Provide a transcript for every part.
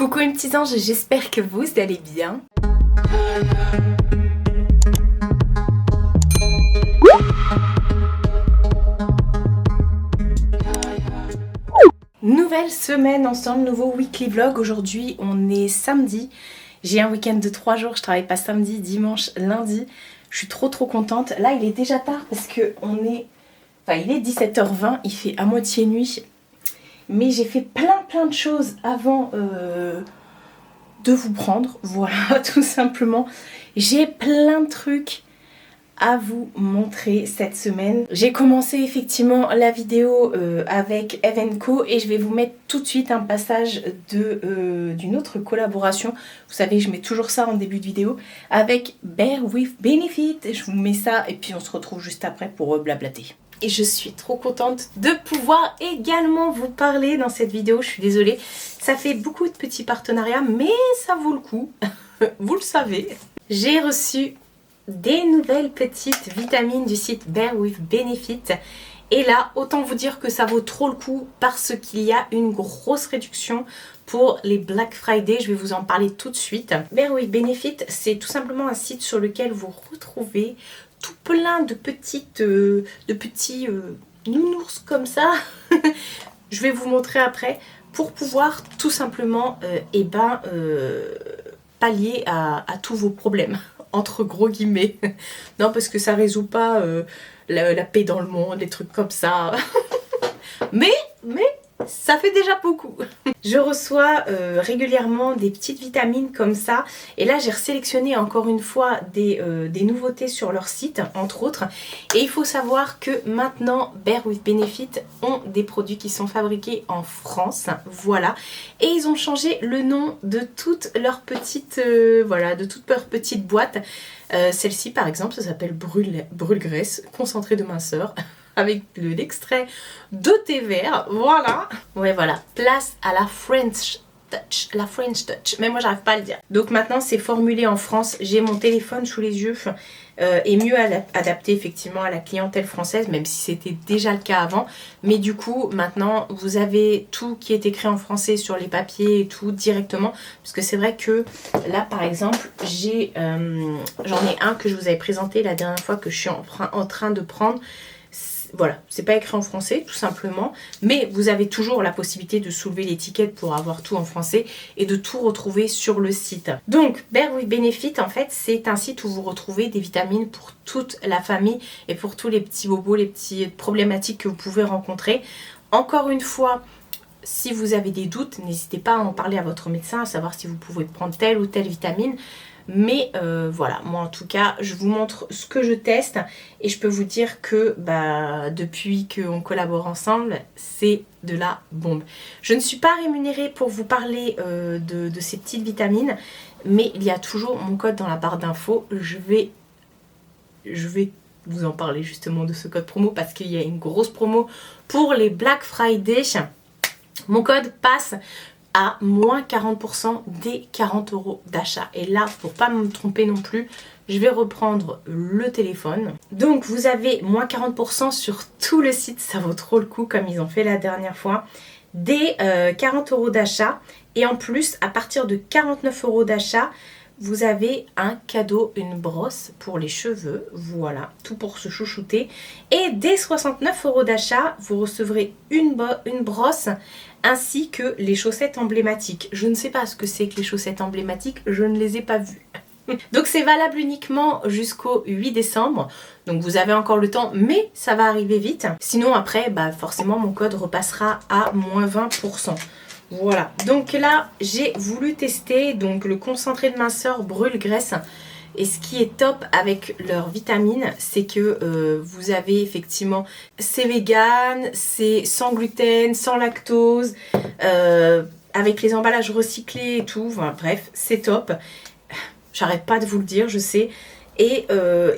Coucou mes petits anges, j'espère que vous allez bien. Nouvelle semaine ensemble, nouveau weekly vlog. Aujourd'hui on est samedi. J'ai un week-end de 3 jours, je travaille pas samedi, dimanche, lundi. Je suis trop contente. Là il est déjà tard parce que il est 17h20, il fait à moitié nuit. Mais j'ai fait plein de choses avant de vous prendre. Voilà, tout simplement. J'ai plein de trucs à vous montrer cette semaine. J'ai commencé effectivement la vidéo avec Eve & Co et je vais vous mettre tout de suite un passage d'une autre collaboration. Vous savez, je mets toujours ça en début de vidéo avec Bear with Benefit. Je vous mets ça et puis on se retrouve juste après pour blablater. Et je suis trop contente de pouvoir également vous parler dans cette vidéo. Je suis désolée, ça fait beaucoup de petits partenariats, mais ça vaut le coup. Vous le savez. J'ai reçu des nouvelles petites vitamines du site Bear with Benefit. Et là, autant vous dire que ça vaut trop le coup parce qu'il y a une grosse réduction pour les Black Friday. Je vais vous en parler tout de suite. Bear with Benefit, c'est tout simplement un site sur lequel vous retrouvez tout plein de petits nounours comme ça. Je vais vous montrer après pour pouvoir tout simplement pallier à tous vos problèmes. Entre gros guillemets. Non, parce que ça résout pas la paix dans le monde, des trucs comme ça. mais ça fait déjà beaucoup. Je reçois régulièrement des petites vitamines comme ça. Et là, j'ai sélectionné encore une fois des nouveautés sur leur site, entre autres. Et il faut savoir que maintenant, Bear with Benefit ont des produits qui sont fabriqués en France. Voilà. Et ils ont changé le nom de toutes leurs petites, boîtes. Celle-ci, par exemple, ça s'appelle Brûle-Graisse, concentré de minceur. Avec l'extrait de thé vert, voilà. Ouais, voilà, place à la French Touch, mais moi j'arrive pas à le dire. Donc maintenant c'est formulé en France, j'ai mon téléphone sous les yeux et mieux adapté effectivement à la clientèle française, même si c'était déjà le cas avant. Mais du coup maintenant vous avez tout qui est écrit en français sur les papiers et tout directement, parce que c'est vrai que là par exemple j'en ai un que je vous avais présenté la dernière fois que je suis en train de prendre. Voilà, c'est pas écrit en français tout simplement, mais vous avez toujours la possibilité de soulever l'étiquette pour avoir tout en français et de tout retrouver sur le site. Donc Bear with Benefit, en fait, c'est un site où vous retrouvez des vitamines pour toute la famille et pour tous les petits bobos, les petites problématiques que vous pouvez rencontrer. Encore une fois, si vous avez des doutes, n'hésitez pas à en parler à votre médecin, à savoir si vous pouvez prendre telle ou telle vitamine. Mais voilà, moi en tout cas, je vous montre ce que je teste et je peux vous dire que depuis qu'on collabore ensemble, c'est de la bombe. Je ne suis pas rémunérée pour vous parler de ces petites vitamines, mais il y a toujours mon code dans la barre d'infos. Je vais vous en parler justement de ce code promo parce qu'il y a une grosse promo pour les Black Friday. Mon code passe à moins 40% des 40 € d'achat. Et là, pour pas me tromper non plus, je vais reprendre le téléphone. Donc vous avez moins 40% sur tout le site, ça vaut trop le coup comme ils ont fait la dernière fois. Des 40 € d'achat. Et en plus, à partir de 49 € d'achat, vous avez un cadeau, une brosse pour les cheveux. Voilà, tout pour se chouchouter. Et dès 69 € d'achat, vous recevrez une brosse ainsi que les chaussettes emblématiques. Je ne sais pas ce que c'est que les chaussettes emblématiques, je ne les ai pas vues. Donc c'est valable uniquement jusqu'au 8 décembre. Donc vous avez encore le temps, mais ça va arriver vite. Sinon après, forcément mon code repassera à moins 20%. Voilà, donc là j'ai voulu tester donc le concentré de minceur Brûle-Graisse. Et ce qui est top avec leurs vitamines, c'est que vous avez effectivement, c'est vegan, c'est sans gluten, sans lactose, avec les emballages recyclés et tout, enfin, bref, c'est top. J'arrête pas de vous le dire, je sais. Et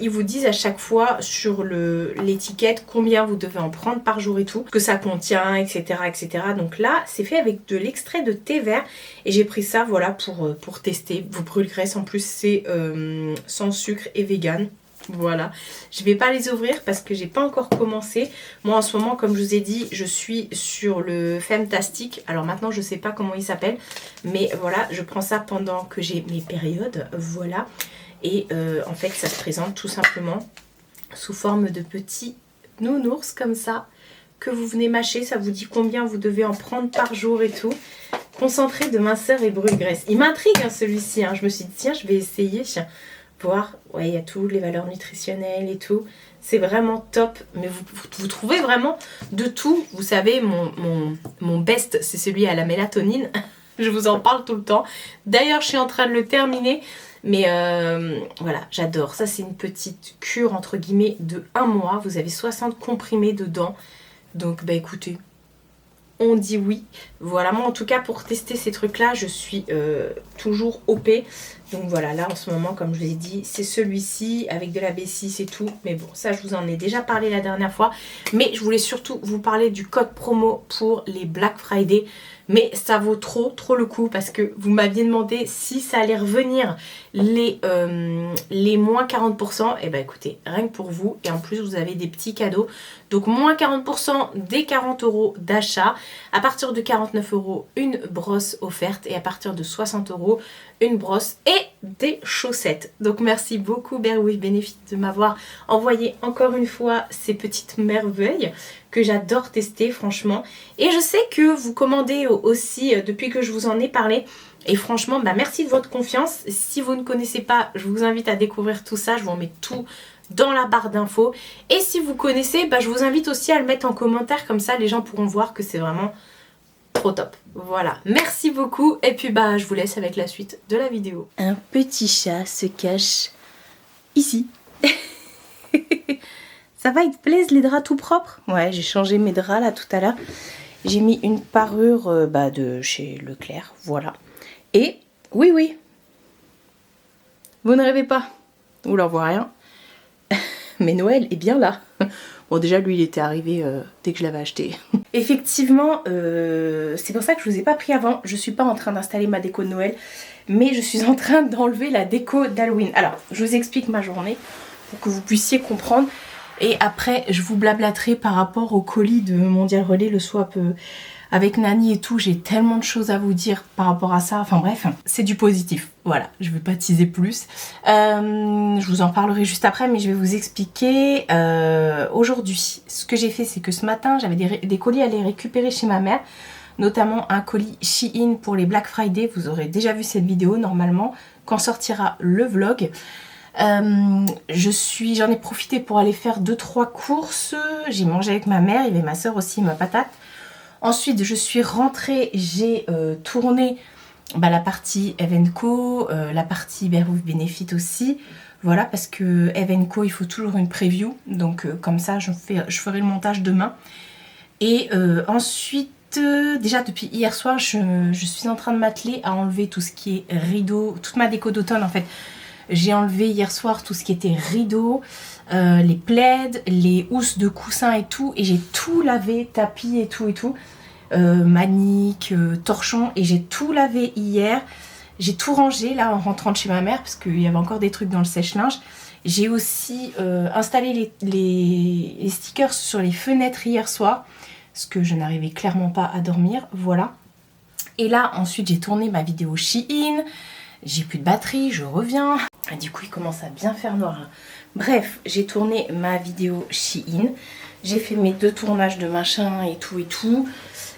ils vous disent à chaque fois sur l'étiquette combien vous devez en prendre par jour et tout, ce que ça contient, etc. etc. Donc là, c'est fait avec de l'extrait de thé vert. Et j'ai pris ça voilà, pour tester. Vos Brûle-Graisse en plus, c'est sans sucre et vegan. Voilà, je vais pas les ouvrir parce que j'ai pas encore commencé. Moi en ce moment, comme je vous ai dit, je suis sur le Femtastic. Alors maintenant je sais pas comment il s'appelle, mais voilà, je prends ça pendant que j'ai mes périodes, voilà. Et en fait ça se présente tout simplement sous forme de petits nounours comme ça, que vous venez mâcher. Ça vous dit combien vous devez en prendre par jour et tout. Concentré de minceur et brûle-graisse. Il m'intrigue hein, celui-ci, hein. Je me suis dit tiens je vais essayer. Voir, ouais, il y a toutes les valeurs nutritionnelles et tout. C'est vraiment top. Mais vous trouvez vraiment de tout. Vous savez, mon best, c'est celui à la mélatonine. Je vous en parle tout le temps. D'ailleurs, je suis en train de le terminer. Mais voilà, j'adore. Ça, c'est une petite cure, entre guillemets, de 1 mois. Vous avez 60 comprimés dedans. Donc, bah écoutez, on dit oui. Voilà, moi en tout cas pour tester ces trucs là je suis toujours OP. Donc voilà, là en ce moment comme je vous ai dit c'est celui-ci avec de la B6 et tout. Mais bon ça je vous en ai déjà parlé la dernière fois. Mais je voulais surtout vous parler du code promo pour les Black Friday. Mais ça vaut trop le coup parce que vous m'aviez demandé si ça allait revenir les moins 40%. Et bah écoutez, rien que pour vous. Et en plus vous avez des petits cadeaux. Donc moins 40% des 40 € d'achat. À partir de 49 € une brosse offerte. Et à partir de 60 € une brosse et des chaussettes. Donc merci beaucoup Bear with Benefit de m'avoir envoyé encore une fois ces petites merveilles que j'adore tester franchement. Et je sais que vous commandez aussi depuis que je vous en ai parlé. Et franchement, bah merci de votre confiance. Si vous ne connaissez pas, je vous invite à découvrir tout ça. Je vous en mets tout dans la barre d'infos. Et si vous connaissez, bah je vous invite aussi à le mettre en commentaire. Comme ça, les gens pourront voir que c'est vraiment trop top. Voilà, merci beaucoup. Et puis bah je vous laisse avec la suite de la vidéo. Un petit chat se cache ici. Ça va, ils te plaisent les draps tout propres? Ouais, j'ai changé mes draps là tout à l'heure. J'ai mis une parure de chez Leclerc, voilà. Et oui, vous ne rêvez pas. Vous leur voyez rien. Mais Noël est bien là. Bon déjà lui il était arrivé dès que je l'avais acheté. Effectivement, c'est pour ça que je vous ai pas pris avant. Je suis pas en train d'installer ma déco de Noël, mais je suis en train d'enlever la déco d'Halloween. Alors, je vous explique ma journée pour que vous puissiez comprendre. Et après, je vous blablaterai par rapport au colis de Mondial Relais, le swap avec Nani et tout. J'ai tellement de choses à vous dire par rapport à ça. Enfin bref, c'est du positif. Voilà, je ne vais pas teaser plus. Je vous en parlerai juste après, mais je vais vous expliquer aujourd'hui. Ce que j'ai fait, c'est que ce matin, j'avais des colis à les récupérer chez ma mère. Notamment un colis Shein pour les Black Friday. Vous aurez déjà vu cette vidéo normalement quand sortira le vlog. J'en ai profité pour aller faire 2-3 courses. J'ai mangé avec ma mère, il y avait ma soeur aussi, ma patate. Ensuite je suis rentrée, j'ai tourné la partie Eve & Co, la partie Bear with Benefit aussi. Voilà, parce que Eve & Co il faut toujours une preview. Donc comme ça je ferai le montage demain. Et ensuite déjà depuis hier soir je suis en train de m'atteler à enlever tout ce qui est rideau, toute ma déco d'automne en fait. J'ai enlevé hier soir tout ce qui était rideaux, les plaids, les housses de coussins et tout. Et j'ai tout lavé, tapis et tout. Manique, torchon. Et j'ai tout lavé hier. J'ai tout rangé là en rentrant de chez ma mère parce qu'il y avait encore des trucs dans le sèche-linge. J'ai aussi installé les stickers sur les fenêtres hier soir. Parce que je n'arrivais clairement pas à dormir. Voilà. Et là ensuite j'ai tourné ma vidéo Shein. J'ai plus de batterie, je reviens. Et du coup, il commence à bien faire noir. Bref, j'ai tourné ma vidéo Shein. J'ai fait mes 2 tournages de machin et tout.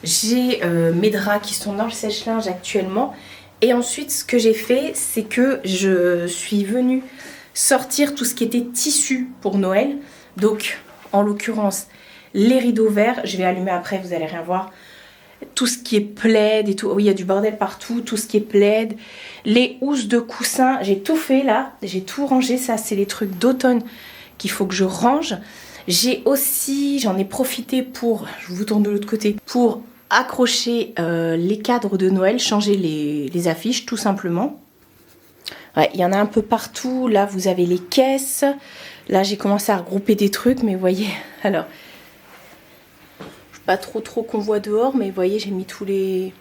J'ai mes draps qui sont dans le sèche-linge actuellement. Et ensuite, ce que j'ai fait, c'est que je suis venue sortir tout ce qui était tissu pour Noël. Donc, en l'occurrence, les rideaux verts. Je vais allumer après, vous allez rien voir. Tout ce qui est plaid et tout. Oui, il y a du bordel partout. Tout ce qui est plaid. Les housses de coussins. J'ai tout fait là. J'ai tout rangé. Ça, c'est les trucs d'automne qu'il faut que je range. J'ai aussi, j'en ai profité pour, je vous tourne de l'autre côté, pour accrocher les cadres de Noël. Changer les affiches tout simplement. Ouais, il y en a un peu partout. Là, vous avez les caisses. Là, j'ai commencé à regrouper des trucs. Mais vous voyez, alors... pas trop qu'on voit dehors, mais vous voyez j'ai mis tous les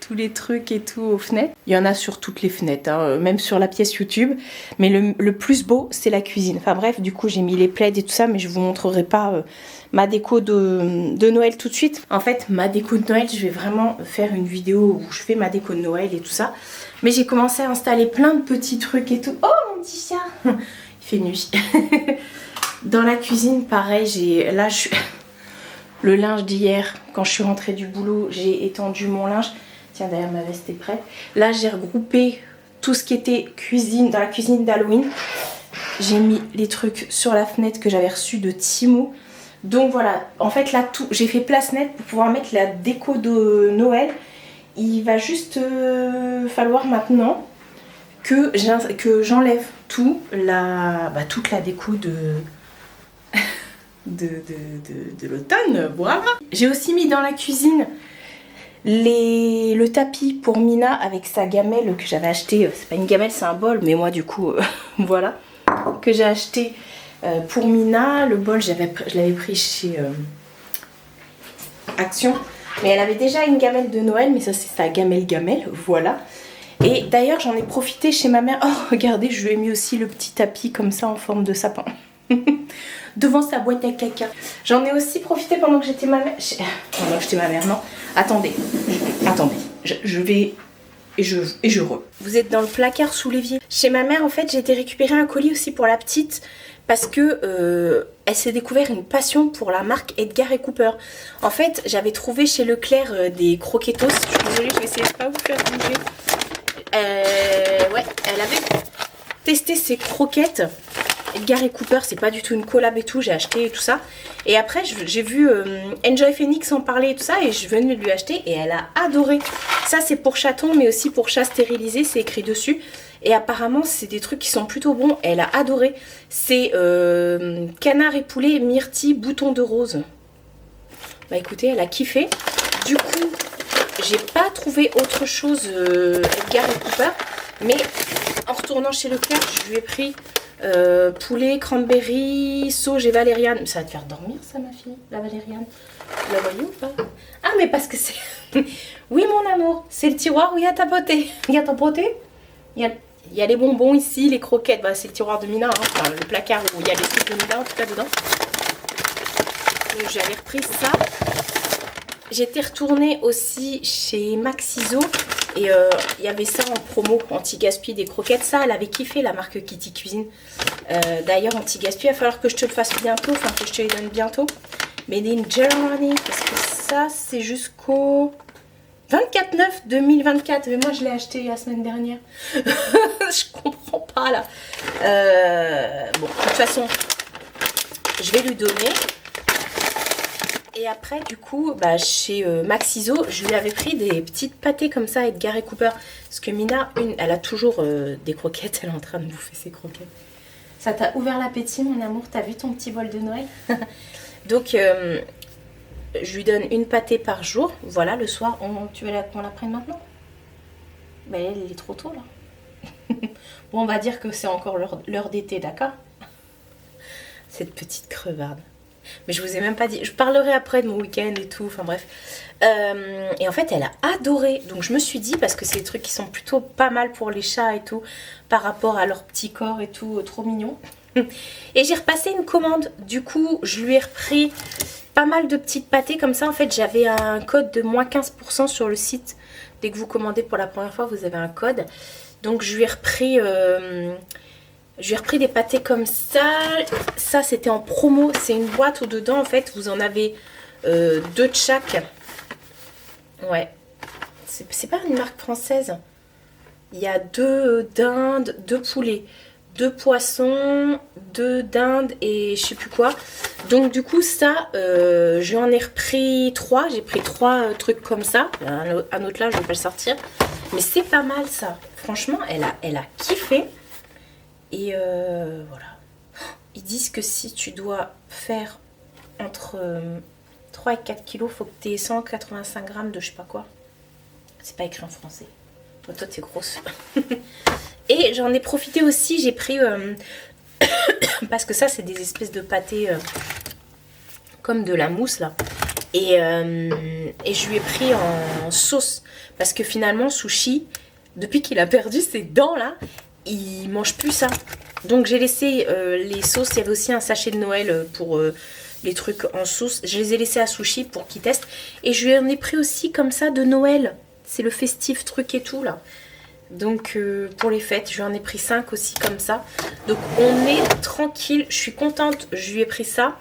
tous les trucs et tout aux fenêtres. Il y en a sur toutes les fenêtres, hein, même sur la pièce YouTube. Mais le plus beau, c'est la cuisine. Enfin bref, du coup, j'ai mis les plaids et tout ça, mais je vous montrerai pas ma déco de Noël tout de suite. En fait, ma déco de Noël, je vais vraiment faire une vidéo où je fais ma déco de Noël et tout ça. Mais j'ai commencé à installer plein de petits trucs et tout. Oh, mon petit chat! Il fait nuit. Dans la cuisine, pareil, là, le linge d'hier, quand je suis rentrée du boulot, j'ai étendu mon linge. Tiens, d'ailleurs, ma veste est prête. Là, j'ai regroupé tout ce qui était cuisine, dans la cuisine d'Halloween. J'ai mis les trucs sur la fenêtre que j'avais reçu de Timo. Donc voilà, en fait là j'ai fait place nette pour pouvoir mettre la déco de Noël. Il va juste falloir maintenant que j'enlève tout toute la déco de l'automne, voilà. J'ai aussi mis dans la cuisine le tapis pour Mina avec sa gamelle que j'avais acheté. C'est pas une gamelle, c'est un bol, mais moi du coup, voilà, que j'ai acheté pour Mina. Le bol, je l'avais pris chez Action. Mais elle avait déjà une gamelle de Noël, mais ça c'est sa gamelle, voilà. Et d'ailleurs, j'en ai profité chez ma mère. Oh, regardez, je lui ai mis aussi le petit tapis comme ça en forme de sapin. Devant sa boîte à caca. J'en ai aussi profité pendant que j'étais ma mère. Pendant que j'étais ma mère, non. Attendez. Je vais... Et je re. Vous êtes dans le placard sous l'évier. Chez ma mère, en fait, j'ai été récupérer un colis aussi pour la petite. Parce que elle s'est découvert une passion pour la marque Edgar & Cooper. En fait, j'avais trouvé chez Leclerc des croquetos. Je suis désolée, je vais essayer de pas vous faire bouger. Ouais, elle avait testé ses croquettes. Edgar & Cooper, c'est pas du tout une collab et tout, j'ai acheté et tout ça. Et après, j'ai vu Enjoy Phoenix en parler et tout ça, et je venais de lui acheter et elle a adoré. Ça, c'est pour chaton, mais aussi pour chat stérilisé, c'est écrit dessus. Et apparemment, c'est des trucs qui sont plutôt bons. Elle a adoré. C'est canard et poulet, myrtille, bouton de rose. Bah écoutez, elle a kiffé. Du coup, j'ai pas trouvé autre chose Edgar & Cooper. Mais en retournant chez Leclerc, je lui ai pris poulet, cranberry, sauge et valériane. Ça va te faire dormir ça, ma fille, la valériane. Vous la voyez ou pas? Ah, mais parce que c'est... Oui, mon amour, c'est le tiroir où il y a ta potée. Il y a ta potée? Il y a les bonbons ici, les croquettes. Bah, c'est le tiroir de Mina, hein. Enfin, le placard où il y a les trucs de Mina en tout cas dedans. Donc j'avais repris ça. J'étais retournée aussi chez Maxiso. Et il y avait ça en promo, anti-gaspi des croquettes. Ça, elle avait kiffé la marque Kitty Cuisine. D'ailleurs, anti-gaspi, il va falloir que je te le fasse bientôt. Enfin, que je te les donne bientôt. Made in Germany. Parce que ça, c'est jusqu'au 24/9/2024. Mais moi, je l'ai acheté la semaine dernière. Je comprends pas, là. Bon, de toute façon, je vais lui donner. Et après, du coup, bah, chez Maxiso, je lui avais pris des petites pâtées comme ça, Edgar & Cooper. Parce que Mina, elle a toujours des croquettes. Elle est en train de bouffer ses croquettes. Ça t'a ouvert l'appétit, mon amour? T'as vu ton petit bol de Noël? Donc, je lui donne une pâtée par jour. Voilà, le soir, tu veux qu'on la prenne maintenant? Bah, elle est trop tôt, là. Bon, on va dire que c'est encore l'heure d'été, d'accord? Cette petite crevarde. Mais je vous ai même pas dit. Je parlerai après de mon week-end et tout. Enfin bref. Et en fait, elle a adoré. Donc je me suis dit, parce que c'est des trucs qui sont plutôt pas mal pour les chats et tout, par rapport à leur petit corps et tout, trop mignon. Et j'ai repassé une commande. Du coup, je lui ai repris pas mal de petites pâtées comme ça. En fait, j'avais un code de moins 15% sur le site. Dès que vous commandez pour la première fois, vous avez un code. Donc je lui ai repris... des pâtés comme ça. Ça, c'était en promo. C'est une boîte où dedans, en fait, vous en avez 2 de chaque. Ouais. C'est pas une marque française. Il y a 2 dindes, 2 poulets, 2 poissons, 2 dindes et je sais plus quoi. Donc, du coup, ça, j'en ai repris 3. J'ai pris 3 trucs comme ça. Un autre là, je vais pas le sortir. Mais c'est pas mal, ça. Franchement, elle a kiffé. Et voilà. Ils disent que si tu dois faire entre 3 et 4 kilos, il faut que tu aies 185 grammes de je sais pas quoi. C'est pas écrit en français. Toi, t'es grosse. Et j'en ai profité aussi, j'ai pris... parce que ça, c'est des espèces de pâtés comme de la mousse, là. Et je lui ai pris en sauce. Parce que finalement, Sushi, depuis qu'il a perdu ses dents là, il mange plus ça. Donc j'ai laissé les sauces. Il y avait aussi un sachet de Noël pour les trucs en sauce. Je les ai laissés à Sushi pour qu'il teste. Et je lui en ai pris aussi comme ça de Noël. C'est le festif truc et tout là. Donc pour les fêtes, je lui en ai pris 5 aussi comme ça. Donc on est tranquille. Je suis contente. Je lui ai pris ça.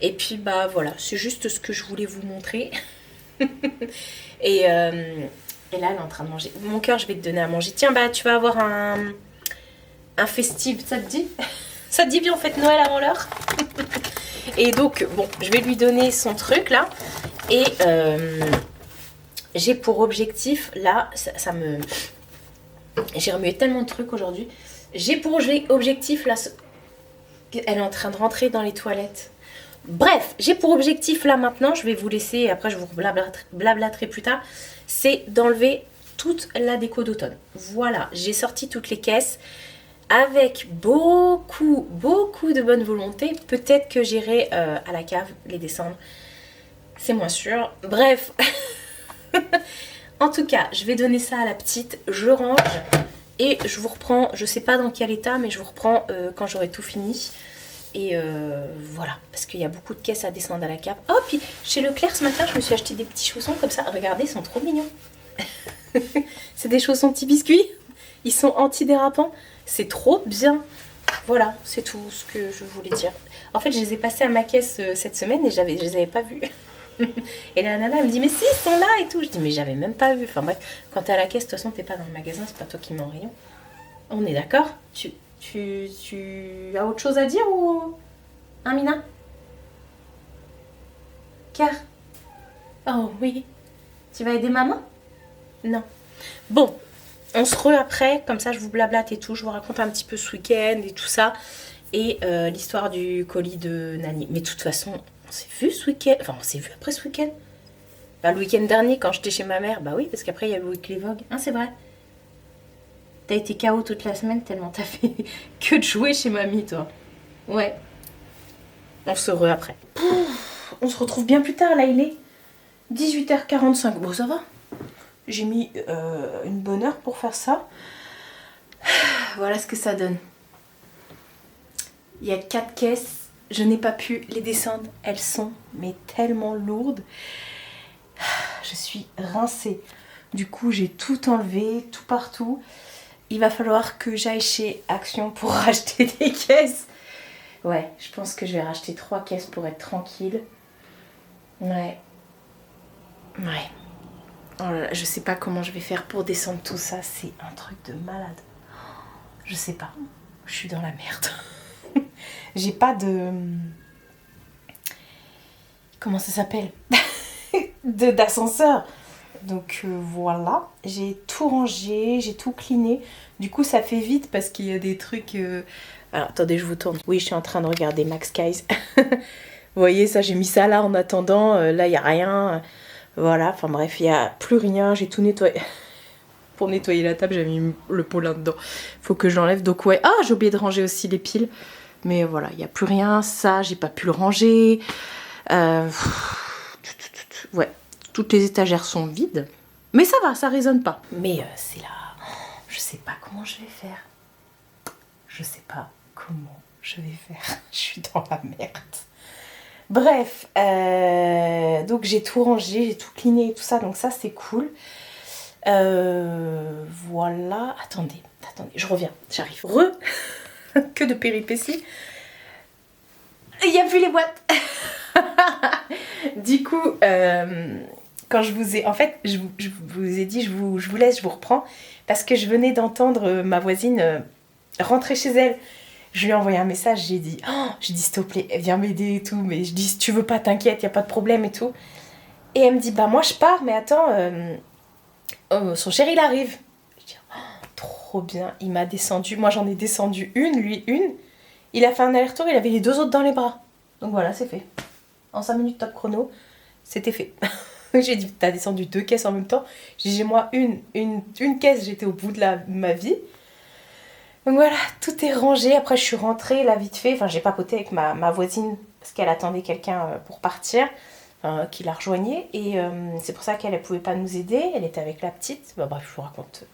Et puis bah voilà, c'est juste ce que je voulais vous montrer. et là elle est en train de manger. Mon cœur, je vais te donner à manger. Tiens, bah tu vas avoir un festive, ça te dit? Ça te dit bien, on fête Noël avant l'heure. Et donc bon, je vais lui donner son truc là. Et j'ai pour objectif là, ça me... J'ai remué tellement de trucs aujourd'hui. J'ai pour objectif là... Elle est en train de rentrer dans les toilettes. Bref, j'ai pour objectif là maintenant, je vais vous laisser, et après je vous blablaterai plus tard, c'est d'enlever toute la déco d'automne. Voilà, j'ai sorti toutes les caisses avec beaucoup de bonne volonté. Peut-être que j'irai à la cave les descendre, c'est moins sûr. Bref, en tout cas, je vais donner ça à la petite, je range et je vous reprends, je sais pas dans quel état, mais je vous reprends quand j'aurai tout fini. Et voilà, parce qu'il y a beaucoup de caisses à descendre à la cave. Oh, puis chez Leclerc ce matin, je me suis acheté des petits chaussons comme ça. Regardez, ils sont trop mignons. C'est des chaussons petits biscuits. Ils sont antidérapants. C'est trop bien. Voilà, c'est tout ce que je voulais dire. En fait, je les ai passés à ma caisse cette semaine et je les avais pas vus. Et la nana me dit, mais si, ils sont là et tout. Je dis, mais j'avais même pas vu. Enfin bref, quand t'es à la caisse, de toute façon, t'es pas dans le magasin, c'est pas toi qui mets en rayon. On est d'accord? Tu as autre chose à dire ou... Hein, Mina? Car? Oh oui. Tu vas aider maman? Non. Bon, on se après, comme ça je vous blablate et tout. Je vous raconte un petit peu ce week-end et tout ça. Et l'histoire du colis de Nani. Mais de toute façon, on s'est vu ce week-end. Enfin, on s'est vu après ce week-end. Bah, le week-end dernier, quand j'étais chez ma mère, bah oui, parce qu'après il y avait Weekly Vogue. Hein, c'est vrai. T'as été KO toute la semaine tellement t'as fait que de jouer chez mamie, toi. Ouais. On se après. Pouf, on se retrouve bien plus tard, là, il est 18h45. Bon, ça va. J'ai mis une bonne heure pour faire ça. Voilà ce que ça donne. Il y a 4 caisses. Je n'ai pas pu les descendre. Elles sont mais tellement lourdes. Je suis rincée. Du coup, j'ai tout enlevé, tout partout. Il va falloir que j'aille chez Action pour racheter des caisses. Ouais, je pense que je vais racheter 3 caisses pour être tranquille. Ouais. Ouais. Oh là là, je sais pas comment je vais faire pour descendre tout ça. C'est un truc de malade. Je sais pas. Je suis dans la merde. J'ai pas de... Comment ça s'appelle? D'ascenseur. Donc voilà, j'ai tout rangé, j'ai tout cleané. Du coup ça fait vite parce qu'il y a des trucs... Alors attendez, je vous tourne. Oui, je suis en train de regarder Max Skies. Vous voyez ça, j'ai mis ça là en attendant. Là il n'y a rien. Voilà, enfin bref, il n'y a plus rien. J'ai tout nettoyé. Pour nettoyer la table, j'ai mis le pot là-dedans. Faut que je l'enlève. Donc ouais, ah j'ai oublié de ranger aussi les piles. Mais voilà, il n'y a plus rien. Ça, j'ai pas pu le ranger. Ouais. Toutes les étagères sont vides. Mais ça va, ça résonne pas. Mais c'est là... Je sais pas comment je vais faire. Je sais pas comment je vais faire. Je suis dans la merde. Bref. Donc j'ai tout rangé, j'ai tout cleané et tout ça. Donc ça, c'est cool. Voilà. Attendez, je reviens. J'arrive. Que de péripéties. Il n'y a plus les boîtes. Du coup... quand je vous ai... En fait, je vous ai dit, je vous laisse, je vous reprends. Parce que je venais d'entendre ma voisine rentrer chez elle. Je lui ai envoyé un message, j'ai dit, s'il te plaît, viens m'aider et tout. Mais je dis, si tu veux pas, t'inquiète, y a pas de problème et tout. Et elle me dit, bah moi je pars, mais attends, son chéri il arrive. Je dis, trop bien, il m'a descendu. Moi j'en ai descendu une, lui une. Il a fait un aller-retour, il avait les 2 autres dans les bras. Donc voilà, c'est fait. En 5 minutes top chrono, c'était fait. J'ai dit, t'as descendu 2 caisses en même temps. J'ai dit, moi, une caisse, j'étais au bout de ma vie. Donc voilà, tout est rangé. Après, je suis rentrée, là, vite fait. Enfin, j'ai papoté avec ma voisine parce qu'elle attendait quelqu'un pour partir. enfin, qui la rejoignait. Et c'est pour ça qu'elle ne pouvait pas nous aider. Elle était avec la petite. Bah, bref, je vous raconte.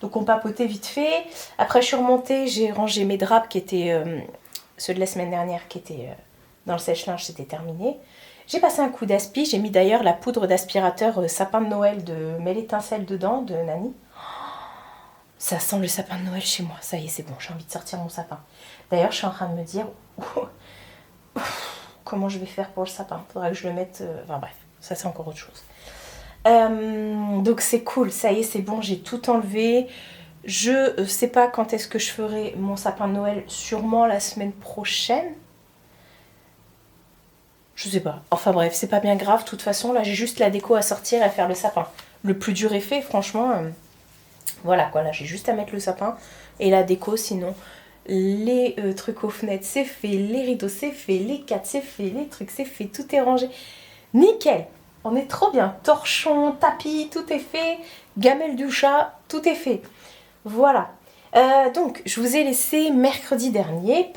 Donc on papotait vite fait. Après, je suis remontée, j'ai rangé mes draps qui étaient... ceux de la semaine dernière qui étaient dans le sèche-linge, c'était terminé. J'ai passé un coup d'aspi. J'ai mis d'ailleurs la poudre d'aspirateur sapin de Noël de Mêle étincelle dedans, de Nani. Ça sent le sapin de Noël chez moi. Ça y est, c'est bon, j'ai envie de sortir mon sapin. D'ailleurs, je suis en train de me dire comment je vais faire pour le sapin. Faudra que je le mette... Enfin bref, ça c'est encore autre chose. Donc c'est cool, ça y est, c'est bon, j'ai tout enlevé. Je sais pas quand est-ce que je ferai mon sapin de Noël. Sûrement la semaine prochaine. Je sais pas. Enfin bref, c'est pas bien grave. De toute façon, là, j'ai juste la déco à sortir et à faire le sapin. Le plus dur est fait, franchement. Voilà quoi, là, j'ai juste à mettre le sapin et la déco. Sinon, les trucs aux fenêtres, c'est fait. Les rideaux, c'est fait. Les cadres, c'est fait. Les trucs, c'est fait. Tout est rangé. Nickel. On est trop bien. Torchon, tapis, tout est fait. Gamelle du chat, tout est fait. Voilà. Donc, je vous ai laissé mercredi dernier,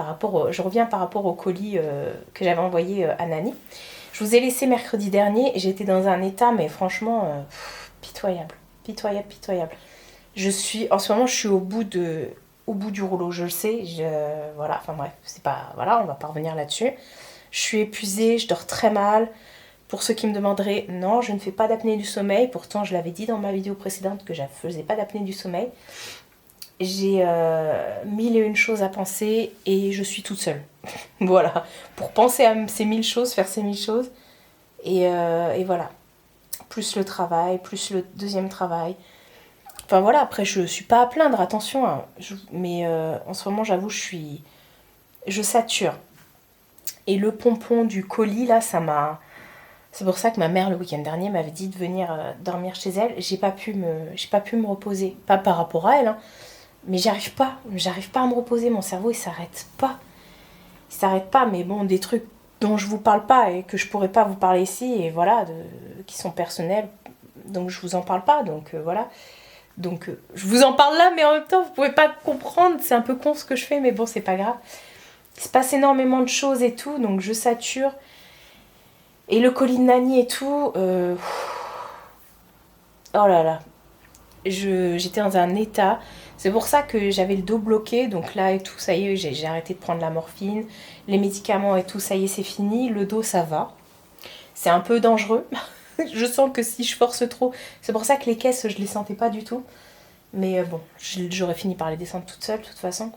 je reviens par rapport au colis que j'avais envoyé à Nani. Je vous ai laissé mercredi dernier, j'étais dans un état, mais franchement, pitoyable. Pitoyable, pitoyable. En ce moment, je suis au bout du rouleau, je le sais. Voilà, enfin bref, c'est pas... Voilà, on va pas revenir là-dessus. Je suis épuisée, je dors très mal. Pour ceux qui me demanderaient, non, je ne fais pas d'apnée du sommeil. Pourtant, je l'avais dit dans ma vidéo précédente que je ne faisais pas d'apnée du sommeil. J'ai mille et une choses à penser et je suis toute seule. Voilà, pour penser à ces 1000 choses, faire ces 1000 choses. Et voilà, plus le travail, plus le deuxième travail. Enfin voilà, après je suis pas à plaindre, attention. Hein, mais en ce moment, j'avoue, je sature. Et le pompon du colis, là, ça m'a... C'est pour ça que ma mère, le week-end dernier, m'avait dit de venir dormir chez elle. J'ai pas pu me reposer. Pas par rapport à elle, hein. Mais j'arrive pas à me reposer, mon cerveau il s'arrête pas. Il s'arrête pas, mais bon, des trucs dont je vous parle pas et que je pourrais pas vous parler ici, et voilà, qui sont personnels, donc je vous en parle pas, donc voilà. Donc je vous en parle là, mais en même temps, vous pouvez pas comprendre, c'est un peu con ce que je fais, mais bon, c'est pas grave. Il se passe énormément de choses et tout, donc je sature. Et le colis de Nani et tout, oh là là, j'étais dans un état. C'est pour ça que j'avais le dos bloqué, donc là et tout, ça y est, j'ai arrêté de prendre la morphine, les médicaments et tout, ça y est, c'est fini, le dos ça va. C'est un peu dangereux, je sens que si je force trop, c'est pour ça que les caisses je les sentais pas du tout, mais bon, j'aurais fini par les descendre toute seule de toute façon.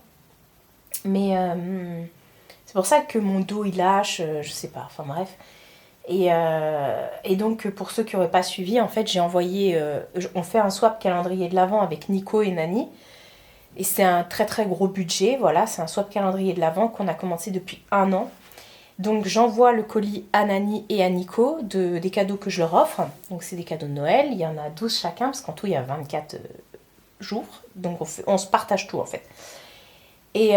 Mais c'est pour ça que mon dos il lâche, je sais pas, enfin bref. Et donc pour ceux qui n'auraient pas suivi, en fait j'ai envoyé, on fait un swap calendrier de l'Avent avec Nico et Nani. Et c'est un très très gros budget, voilà, c'est un swap calendrier de l'Avent qu'on a commencé depuis 1 an. Donc j'envoie le colis à Nani et à Nico des cadeaux que je leur offre. Donc c'est des cadeaux de Noël, il y en a 12 chacun, parce qu'en tout il y a 24 jours. Donc on se partage tout en fait. Et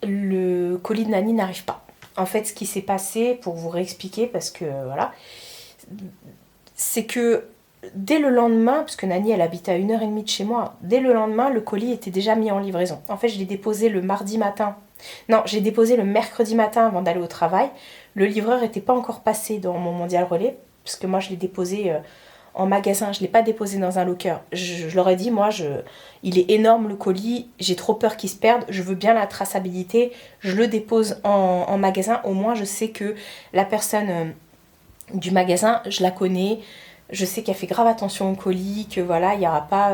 le colis de Nani n'arrive pas. En fait, ce qui s'est passé, pour vous réexpliquer, parce que voilà, c'est que dès le lendemain, parce que Nani elle habite à 1h30 de chez moi, dès le lendemain, le colis était déjà mis en livraison. En fait, je l'ai déposé le mardi matin. Non, j'ai déposé le mercredi matin avant d'aller au travail. Le livreur n'était pas encore passé dans mon Mondial Relais, parce que moi je l'ai déposé en magasin, je ne l'ai pas déposé dans un locker. Je leur ai dit, moi, il est énorme le colis, j'ai trop peur qu'il se perde, je veux bien la traçabilité, je le dépose en magasin, au moins je sais que la personne du magasin, je la connais, je sais qu'elle fait grave attention au colis, que voilà, il n'y aura pas,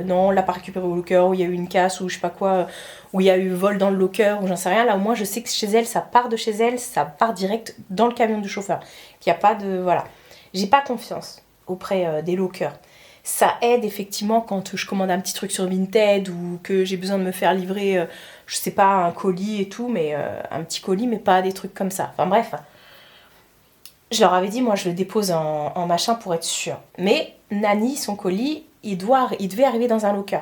non, on l'a pas récupéré au locker, ou il y a eu une casse, ou je sais pas quoi, ou il y a eu vol dans le locker, ou j'en sais rien. Là, au moins, je sais que chez elle, ça part de chez elle, ça part direct dans le camion du chauffeur. Qu'il n'y a pas de... Voilà. J'ai pas confiance auprès des lockers. Ça aide effectivement quand je commande un petit truc sur Vinted ou que j'ai besoin de me faire livrer, je sais pas, un colis et tout, mais un petit colis, mais pas des trucs comme ça. Enfin bref, je leur avais dit, moi je le dépose en machin pour être sûre. Mais Nani, son colis, il devait arriver dans un locker.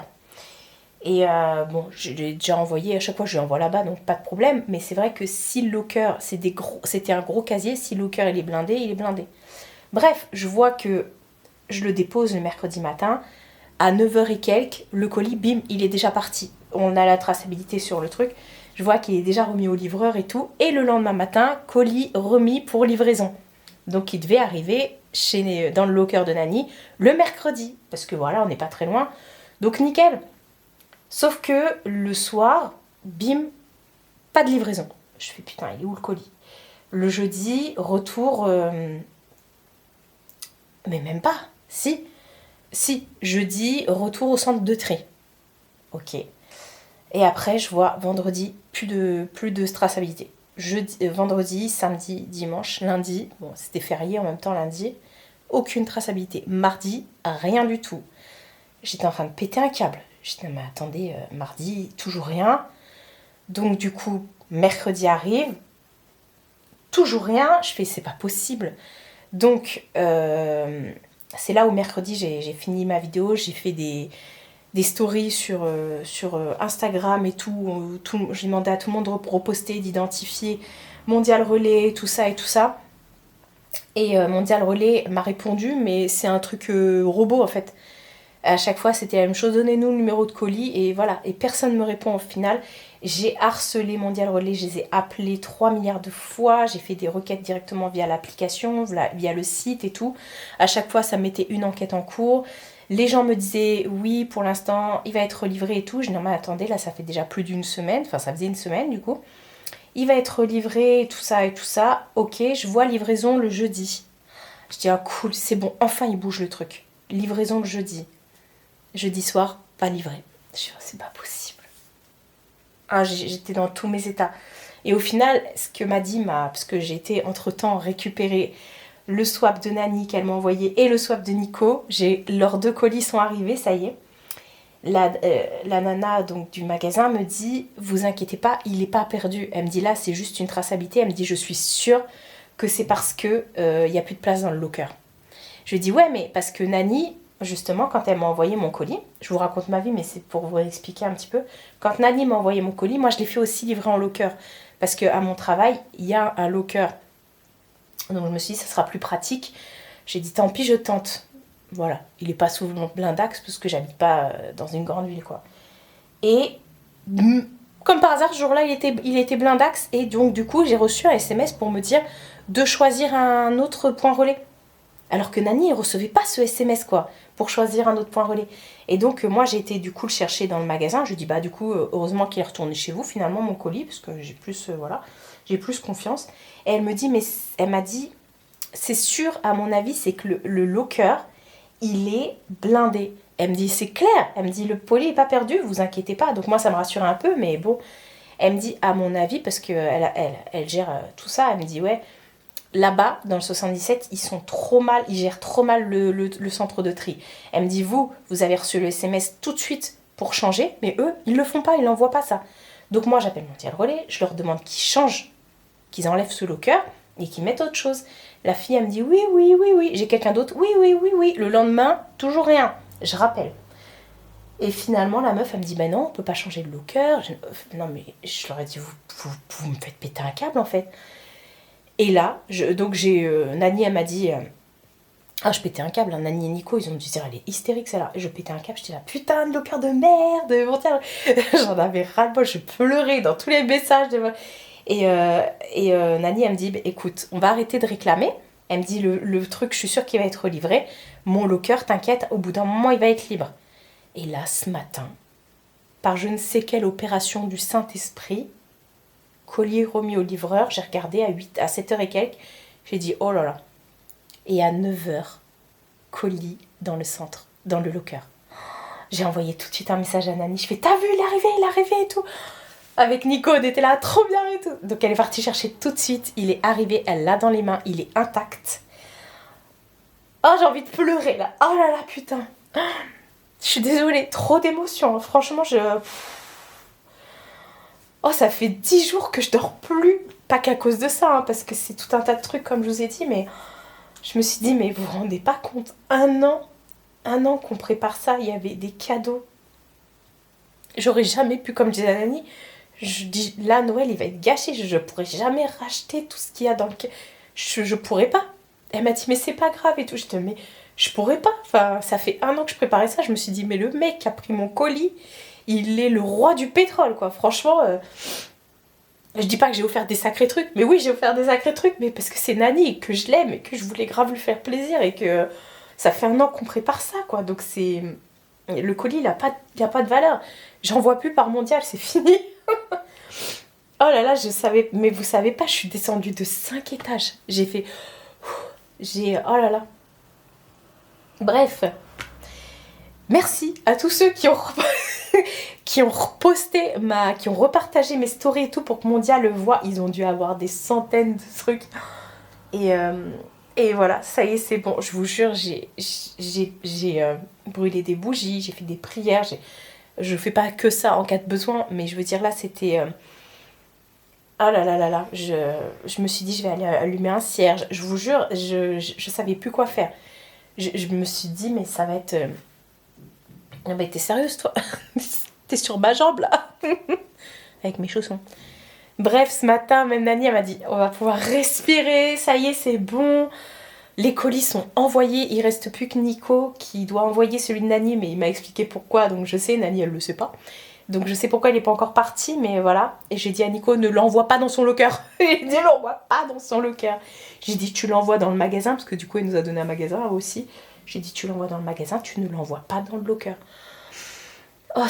Et bon, je l'ai déjà envoyé, à chaque fois je lui envoie là-bas, donc pas de problème. Mais c'est vrai que si le locker, c'était un gros casier, si le locker il est blindé, il est blindé. Bref, je vois que je le dépose le mercredi matin, à 9h et quelques, le colis, bim, il est déjà parti. On a la traçabilité sur le truc. Je vois qu'il est déjà remis au livreur et tout. Et le lendemain matin, colis remis pour livraison. Donc il devait arriver dans le locker de Nani le mercredi. Parce que voilà, on n'est pas très loin. Donc nickel. Sauf que le soir, bim, pas de livraison. Je fais putain, il est où le colis? Le jeudi, retour... Mais même pas. Si, jeudi, retour au centre de tri. Ok. Et après, je vois vendredi, plus de traçabilité. Vendredi, samedi, dimanche, lundi, bon, c'était férié en même temps lundi, aucune traçabilité. Mardi, rien du tout. J'étais en train de péter un câble. J'étais, mais attendez, mardi, toujours rien. Donc du coup, mercredi arrive, toujours rien. Je fais, c'est pas possible. Donc, c'est là où mercredi, j'ai fini ma vidéo, j'ai fait des stories sur Instagram et tout. J'ai demandé à tout le monde de reposter, d'identifier Mondial Relais, tout ça et tout ça. Et Mondial Relais m'a répondu, mais c'est un truc robot en fait. À chaque fois, c'était la même chose. Donnez-nous le numéro de colis et voilà. Et personne ne me répond au final. J'ai harcelé Mondial Relais, je les ai appelés 3 milliards de fois. J'ai fait des requêtes directement via l'application, via le site et tout. À chaque fois, ça mettait une enquête en cours. Les gens me disaient, oui, pour l'instant, il va être livré et tout. Je dis, non mais attendez, là, ça fait déjà plus d'une semaine. Enfin, ça faisait une semaine du coup. Il va être livré, tout ça et tout ça. Ok, je vois livraison le jeudi. Je dis, ah cool, c'est bon, enfin il bouge le truc. Livraison le jeudi. Jeudi soir, pas livré. Je dis, oh, c'est pas possible. Ah, j'étais dans tous mes états. Et au final, ce que m'a dit, parce que j'ai été entre-temps récupérer le swap de Nani qu'elle m'a envoyé et le swap de Nico, leurs 2 colis sont arrivés, ça y est. La nana donc, du magasin me dit, vous inquiétez pas, il n'est pas perdu. Elle me dit, là, c'est juste une traçabilité. Elle me dit, je suis sûre que c'est parce qu'il n'y a plus de place dans le locker. Je lui dis, ouais, mais parce que Nani... Justement, quand elle m'a envoyé mon colis, je vous raconte ma vie, mais c'est pour vous expliquer un petit peu. Quand Nani m'a envoyé mon colis, moi je l'ai fait aussi livrer en locker. Parce qu'à mon travail, il y a un locker. Donc je me suis dit, ça sera plus pratique. J'ai dit, tant pis, je tente. Voilà, il n'est pas souvent blindax parce que j'habite pas dans une grande ville, quoi. Et comme par hasard, ce jour-là, il était blindax. Et donc du coup, j'ai reçu un SMS pour me dire de choisir un autre point relais. Alors que Nani, elle recevait pas ce SMS, quoi, pour choisir un autre point relais. Et donc, moi, j'ai été, du coup, le chercher dans le magasin. Je lui dis, bah, du coup, heureusement qu'il est retourné chez vous, finalement, mon colis, parce que j'ai plus confiance. Et elle m'a dit, c'est sûr, à mon avis, c'est que le locker, il est blindé. Elle me dit, c'est clair. Elle me dit, le colis n'est pas perdu, vous inquiétez pas. Donc, moi, ça me rassurait un peu, mais bon. Elle me dit, à mon avis, parce qu'elle gère tout ça, elle me dit, ouais, là-bas, dans le 77, ils gèrent trop mal le centre de tri. Elle me dit, vous avez reçu le SMS tout de suite pour changer, mais eux, ils le font pas, ils n'envoient pas ça. Donc moi, j'appelle Mondial Relais, je leur demande qu'ils changent, qu'ils enlèvent ce locker et qu'ils mettent autre chose. La fille, elle me dit, oui, j'ai quelqu'un d'autre, oui. Le lendemain, toujours rien. Je rappelle. Et finalement, la meuf, elle me dit, non, on peut pas changer le locker. Non, mais je leur ai dit, vous me faites péter un câble, en fait. Et là, Nani, elle m'a dit... je pétais un câble, hein. Nani et Nico, ils ont dû dire, elle est hystérique, celle-là. Et je pétais un câble, j'étais là, putain de locker de merde. J'en avais ras-le-bol, je pleurais dans tous les messages. Et Nani, elle me dit, écoute, on va arrêter de réclamer. Elle me dit, le truc, je suis sûre qu'il va être livré. Mon locker, t'inquiète, au bout d'un moment, il va être libre. Et là, ce matin, par je ne sais quelle opération du Saint-Esprit... colis remis au livreur, j'ai regardé à 7h et quelques, j'ai dit oh là là. Et à 9h, colis dans le centre, dans le locker. J'ai envoyé tout de suite un message à Nani, je fais t'as vu, il est arrivé et tout. Avec Nico, on était là, trop bien et tout. Donc elle est partie chercher tout de suite, il est arrivé, elle l'a dans les mains, il est intact. Oh, j'ai envie de pleurer là, oh là là, putain. Je suis désolée, trop d'émotions, franchement, oh, ça fait 10 jours que je dors plus. Pas qu'à cause de ça, hein, parce que c'est tout un tas de trucs, comme je vous ai dit, mais je me suis dit, mais vous vous rendez pas compte, un an qu'on prépare ça, il y avait des cadeaux. J'aurais jamais pu, comme disait Nani, je dis, là, Noël, il va être gâché, je pourrais jamais racheter tout ce qu'il y a dans le... Je pourrais pas. Elle m'a dit, mais c'est pas grave et tout. Je dis, mais je pourrais pas. Enfin, ça fait 1 an que je préparais ça, je me suis dit, mais le mec qui a pris mon colis... il est le roi du pétrole, quoi. Franchement, Je dis pas que j'ai offert des sacrés trucs, mais oui, j'ai offert des sacrés trucs, mais parce que c'est Nani et que je l'aime et que je voulais grave lui faire plaisir et que ça fait un an qu'on prépare ça, quoi. Donc c'est... Le colis, il a pas de valeur. J'en vois plus par mondial, c'est fini. Oh là là, je savais... Mais vous savez pas, je suis descendue de 5 étages. J'ai fait... Oh là là. Bref. Merci à tous ceux qui ont... qui ont reposté qui ont repartagé mes stories et tout pour que Mondia le voit. Ils ont dû avoir des centaines de trucs. Et voilà, ça y est, c'est bon. Je vous jure, j'ai brûlé des bougies, j'ai fait des prières. Je fais pas que ça en cas de besoin, mais je veux dire là, c'était... Oh là là là là, je me suis dit, je vais aller allumer un cierge. Je vous jure, je savais plus quoi faire. Je me suis dit, mais ça va être... Ah bah, t'es sérieuse, toi? T'es sur ma jambe, là? Avec mes chaussons. Bref, ce matin, même Nani, elle m'a dit, on va pouvoir respirer, ça y est, c'est bon. Les colis sont envoyés, il reste plus que Nico qui doit envoyer celui de Nani, mais il m'a expliqué pourquoi, donc je sais, Nani, elle le sait pas. Donc je sais pourquoi il n'est pas encore parti, mais voilà. Et j'ai dit à Nico, ne l'envoie pas dans son locker. Il dit, l'envoie pas dans son locker. J'ai dit, tu l'envoies dans le magasin, parce que du coup, il nous a donné un magasin aussi. J'ai dit, tu l'envoies dans le magasin, tu ne l'envoies pas dans le locker. Oh,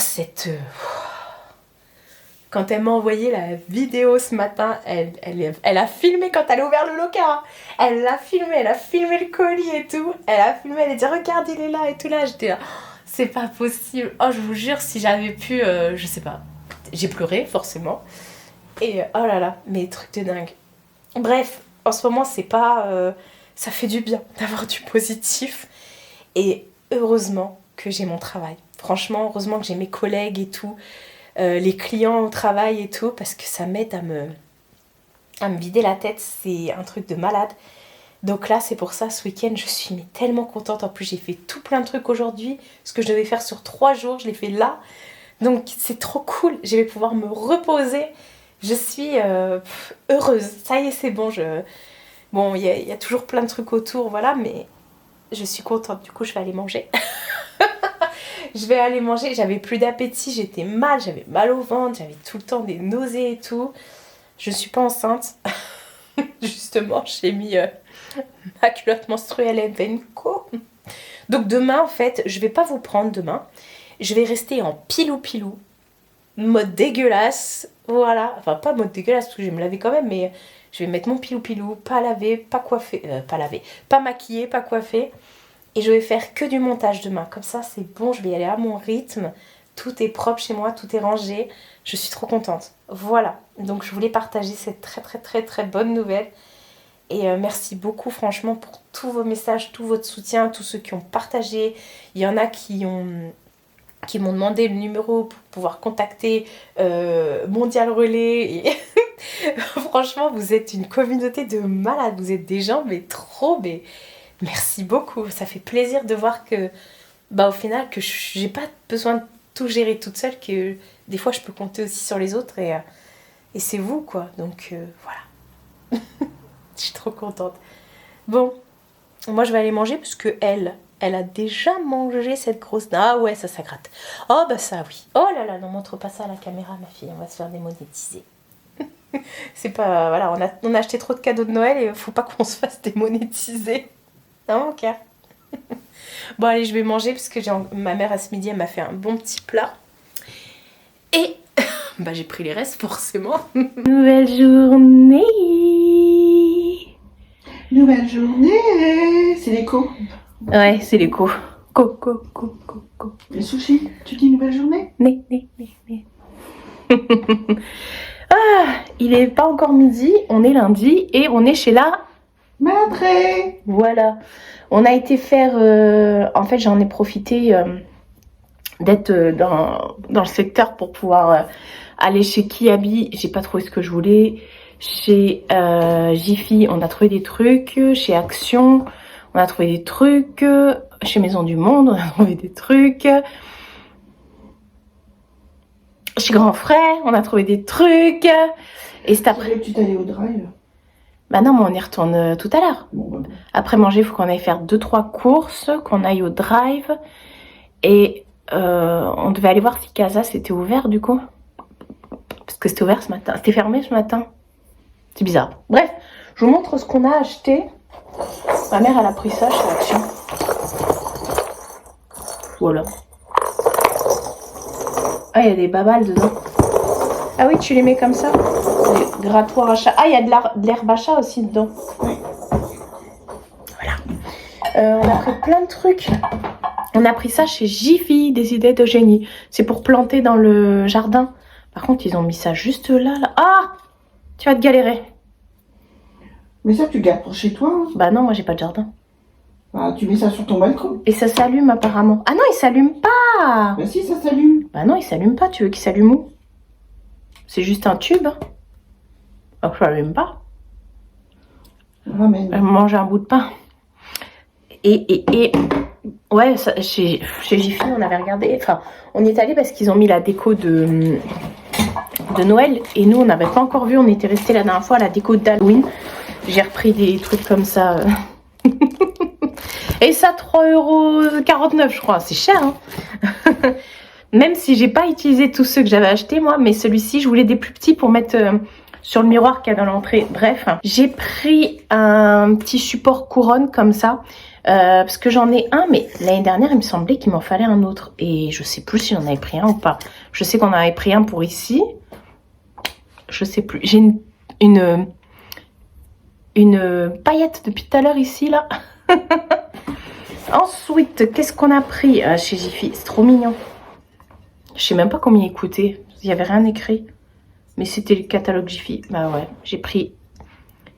Quand elle m'a envoyé la vidéo ce matin, elle a filmé quand elle a ouvert le locker. Hein. Elle a filmé le colis et tout. Elle a filmé, elle a dit, regarde, il est là et tout là. J'étais là, c'est pas possible. Oh, je vous jure, si j'avais pu, je sais pas. J'ai pleuré, forcément. Et oh là là, mais truc de dingue. Bref, en ce moment, c'est pas... ça fait du bien d'avoir du positif. Et heureusement que j'ai mon travail. Franchement, heureusement que j'ai mes collègues et tout. Les clients au travail et tout. Parce que ça m'aide à me vider la tête. C'est un truc de malade. Donc là, c'est pour ça, ce week-end, je suis tellement contente. En plus, j'ai fait tout plein de trucs aujourd'hui. Ce que je devais faire sur 3 jours, je l'ai fait là. Donc, c'est trop cool. Je vais pouvoir me reposer. Je suis heureuse. Ça y est, c'est bon. Bon, il y a toujours plein de trucs autour, voilà. Mais je suis contente. Du coup, je vais aller manger. Je vais aller manger. J'avais plus d'appétit. J'étais mal. J'avais mal au ventre. J'avais tout le temps des nausées et tout. Je suis pas enceinte. Justement, j'ai mis... ma culotte menstruelle Venco. Donc demain, en fait, je vais pas vous prendre demain. Je vais rester en pilou-pilou. Mode dégueulasse. Voilà. Enfin, pas mode dégueulasse, parce que je vais me laver quand même, mais je vais mettre mon pilou-pilou, pas lavé, pas coiffé. Pas lavé. Pas maquillé, pas coiffé. Et je vais faire que du montage demain. Comme ça, c'est bon, je vais y aller à mon rythme. Tout est propre chez moi, tout est rangé. Je suis trop contente. Voilà. Donc, je voulais partager cette très, très, très, très bonne nouvelle. Et merci beaucoup franchement pour tous vos messages, tout votre soutien, tous ceux qui ont partagé. Il y en a qui m'ont demandé le numéro pour pouvoir contacter Mondial Relais. Et franchement, vous êtes une communauté de malades. Vous êtes des gens, mais trop. Mais merci beaucoup. Ça fait plaisir de voir que, au final, que j'ai pas besoin de tout gérer toute seule. Que des fois, je peux compter aussi sur les autres. Et c'est vous, quoi. Donc, voilà. Je suis trop contente. Bon, moi je vais aller manger parce que elle a déjà mangé cette grosse... Ah ouais, ça gratte. Oh bah ça oui. Oh là là, non, montre pas ça à la caméra ma fille, on va se faire démonétiser. C'est pas... Voilà, on a acheté trop de cadeaux de Noël et faut pas qu'on se fasse démonétiser. Non mon cœur. Bon allez, je vais manger parce que ma mère à ce midi elle m'a fait un bon petit plat. Et j'ai pris les restes forcément. Nouvelle journée. Nouvelle journée. C'est l'écho. Ouais, c'est l'écho. Co. Les sushis, tu dis nouvelle journée? Né. Ah, il est pas encore midi, on est lundi et on est chez la... Madré. Voilà. On a été faire... en fait, j'en ai profité d'être dans le secteur pour pouvoir aller chez Kiabi. J'ai pas trouvé ce que je voulais. Chez Jiffy, on a trouvé des trucs. Chez Action, on a trouvé des trucs. Chez Maison du Monde, on a trouvé des trucs. Chez Grand Frère, on a trouvé des trucs. Et c'est après... Tu t'allais au drive? Bah non, mais on y retourne tout à l'heure. Bon, Après manger, il faut qu'on aille faire 2-3 courses, qu'on aille au drive. Et on devait aller voir si Casa c'était ouvert du coup. Parce que c'était ouvert ce matin. C'était fermé ce matin. C'est bizarre. Bref, je vous montre ce qu'on a acheté. Ma mère, elle a pris ça chez Action. Voilà. Ah, il y a des babales dedans. Ah oui, tu les mets comme ça. Des grattoirs à chat. Ah, il y a de l'herbe à chat aussi dedans. Oui. Voilà. On a pris plein de trucs. On a pris ça chez Jiffy, des idées de génie. C'est pour planter dans le jardin. Par contre, ils ont mis ça juste là. Ah, tu vas te galérer. Mais ça, tu gardes pour chez toi. Hein. Bah non, moi j'ai pas de jardin. Ah, tu mets ça sur ton balcon. Et ça s'allume apparemment. Ah non, il s'allume pas. Bah si, ça s'allume. Bah non, il s'allume pas. Tu veux qu'il s'allume où? C'est juste un tube. Alors ça s'allume pas. Ramène. Manger un bout de pain. Et ouais, ça, chez Jiffy, on avait regardé. Enfin, on y est allé parce qu'ils ont mis la déco de Noël. Et nous, on n'avait pas encore vu. On était resté la dernière fois à la déco d'Halloween. J'ai repris des trucs comme ça. Et ça, 3,49 €, je crois. C'est cher, hein. Même si j'ai pas utilisé tous ceux que j'avais achetés, moi. Mais celui-ci, je voulais des plus petits pour mettre sur le miroir qu'il y a dans l'entrée. Bref, j'ai pris un petit support couronne comme ça. Parce que j'en ai un, mais l'année dernière, il me semblait qu'il m'en fallait un autre. Et je sais plus si j'en avais pris un ou pas. Je sais qu'on en avait pris un pour ici. Je sais plus. J'ai une paillette depuis tout à l'heure ici, là. Ensuite, qu'est-ce qu'on a pris chez Jiffy? C'est trop mignon. Je sais même pas combien il coûtait. Il n'y avait rien écrit. Mais c'était le catalogue Jiffy. Bah ouais, j'ai pris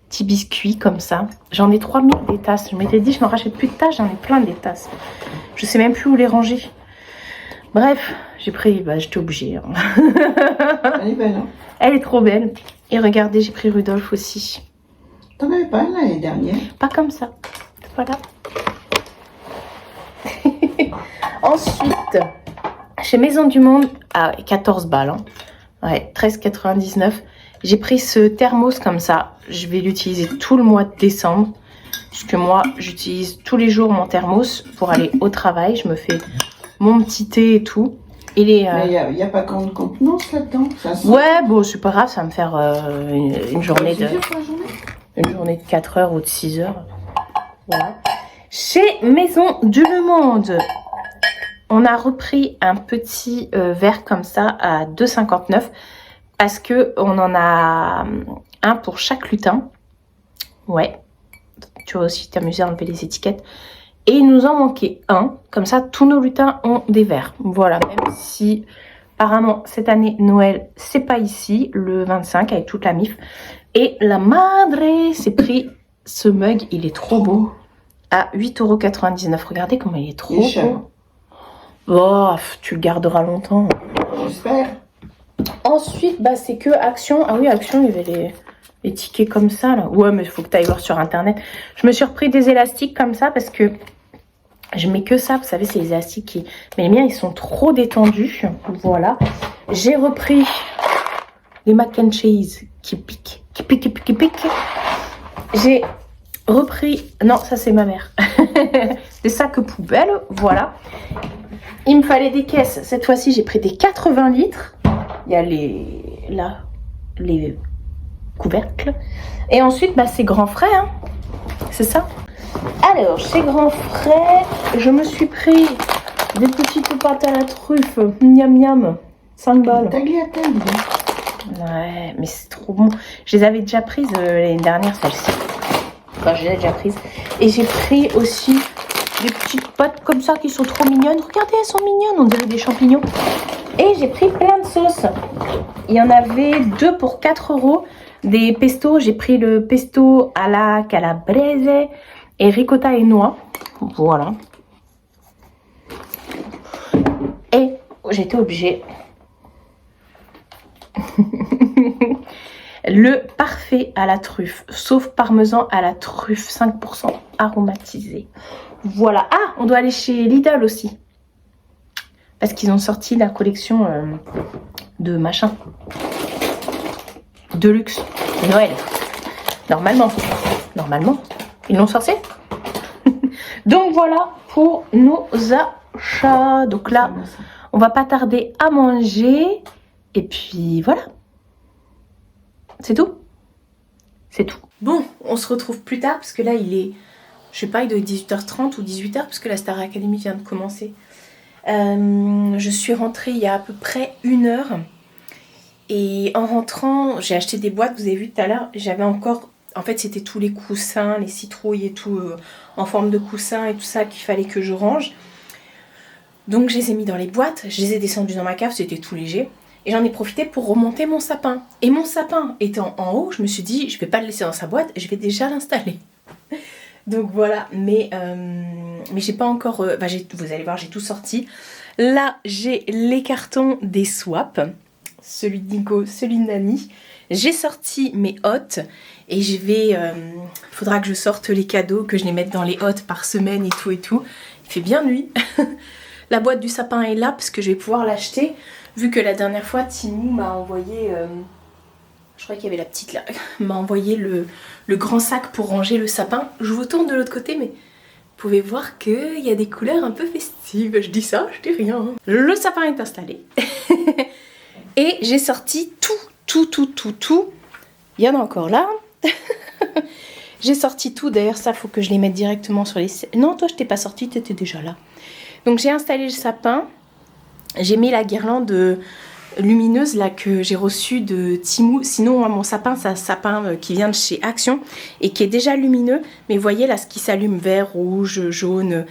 petit biscuit comme ça. J'en ai 3000 des tasses. Je m'étais dit, je ne rachète plus de tasses. J'en ai plein des tasses. Je sais même plus où les ranger. Bref, j'ai pris... Bah, j'étais obligée. Hein. Elle est belle, hein. Elle est trop belle. Et regardez, j'ai pris Rudolph aussi. T'en avais pas l'année dernière? Pas comme ça. Voilà. Ensuite, chez Maison du Monde, à 14 balles. Hein. Ouais, 13,99 €. J'ai pris ce thermos comme ça. Je vais l'utiliser tout le mois de décembre. Parce que moi, j'utilise tous les jours mon thermos pour aller au travail. Je me fais mon petit thé et tout. Et les, Mais il n'y a pas grande contenance là-dedans. Ouais, bon, c'est pas grave. Ça va me faire une journée de... journée. Une journée de 4 heures ou de 6 heures. Voilà. Chez Maison du Monde, on a repris un petit verre comme ça à 2,59 € parce que on en a un pour chaque lutin. Ouais. Tu vas aussi t'amuser à enlever les étiquettes. Et il nous en manquait un. Comme ça, tous nos lutins ont des verres. Voilà. Même si apparemment cette année Noël, c'est pas ici, le 25 avec toute la MIF. Et la madre s'est pris ce mug, il est trop beau, à 8,99 €. Regardez comment il est trop beau. Oh, tu le garderas longtemps. J'espère. Ensuite, bah, c'est que Action. Ah oui, Action, il y avait les tickets comme ça, là. Ouais, mais il faut que tu ailles voir sur Internet. Je me suis repris des élastiques comme ça parce que je mets que ça. Vous savez, c'est les élastiques qui... Mais les miens, ils sont trop détendus. Voilà. J'ai repris les mac and cheese qui piquent. Qui pique. J'ai repris... Non, ça c'est ma mère. Des sacs poubelles, voilà. Il me fallait des caisses. Cette fois-ci, j'ai pris des 80 litres. Il y a les couvercles. Et ensuite, bah, c'est Grand Frais. Hein. C'est ça. Alors, chez Grand Frais, je me suis pris des petites pâtes à la truffe. Miam miam. 5 balles. Tagliatelle, dis donc. Ouais, mais c'est trop bon. Je les avais déjà prises l'année dernière, celles-ci. Enfin, je les ai déjà prises. Et j'ai pris aussi des petites pâtes comme ça qui sont trop mignonnes. Regardez, elles sont mignonnes, on dirait des champignons. Et j'ai pris plein de sauces. Il y en avait 2 pour 4 €. Des pestos, j'ai pris le pesto à la calabrese et ricotta et noix. Voilà. Et j'étais obligée... Le parfait à la truffe, sauf parmesan à la truffe, 5% aromatisé. Voilà. Ah, on doit aller chez Lidl aussi. Parce qu'ils ont sorti la collection de machin. De luxe. Noël. Normalement. Ils l'ont sorti. Donc voilà pour nos achats. Donc là, on va pas tarder à manger. Et puis voilà. C'est tout? C'est tout. Bon, on se retrouve plus tard parce que là il est, je sais pas, il doit être 18h30 ou 18h parce que la Star Academy vient de commencer. Je suis rentrée il y a à peu près 1 heure. Et en rentrant, j'ai acheté des boîtes, vous avez vu tout à l'heure, j'avais encore... En fait, c'était tous les coussins, les citrouilles et tout, en forme de coussin et tout ça qu'il fallait que je range. Donc je les ai mis dans les boîtes, je les ai descendus dans ma cave, c'était tout léger. Et j'en ai profité pour remonter mon sapin. Et mon sapin étant en haut, je me suis dit, je vais pas le laisser dans sa boîte, je vais déjà l'installer. Donc voilà, mais j'ai pas encore... vous allez voir, j'ai tout sorti. Là, j'ai les cartons des swaps. Celui de Nico, celui de Nani. J'ai sorti mes hôtes et je vais... faudra que je sorte les cadeaux, que je les mette dans les hôtes par semaine et tout et tout. Il fait bien nuit. La boîte du sapin est là parce que je vais pouvoir l'acheter. Vu que la dernière fois, Timou m'a envoyé... je crois qu'il y avait la petite là. M'a envoyé le grand sac pour ranger le sapin. Je vous tourne de l'autre côté, mais... Vous pouvez voir qu'il y a des couleurs un peu festives. Je dis ça, je dis rien. Le sapin est installé. Et j'ai sorti tout. Il y en a encore là. J'ai sorti tout. D'ailleurs, ça, faut que je les mette directement sur les... Non, toi, je t'ai pas sorti, tu étais déjà là. Donc, j'ai installé le sapin. J'ai mis la guirlande lumineuse là que j'ai reçue de Timou. Sinon, moi, mon sapin, c'est un sapin qui vient de chez Action et qui est déjà lumineux. Mais vous voyez là, ce qui s'allume vert, rouge, jaune,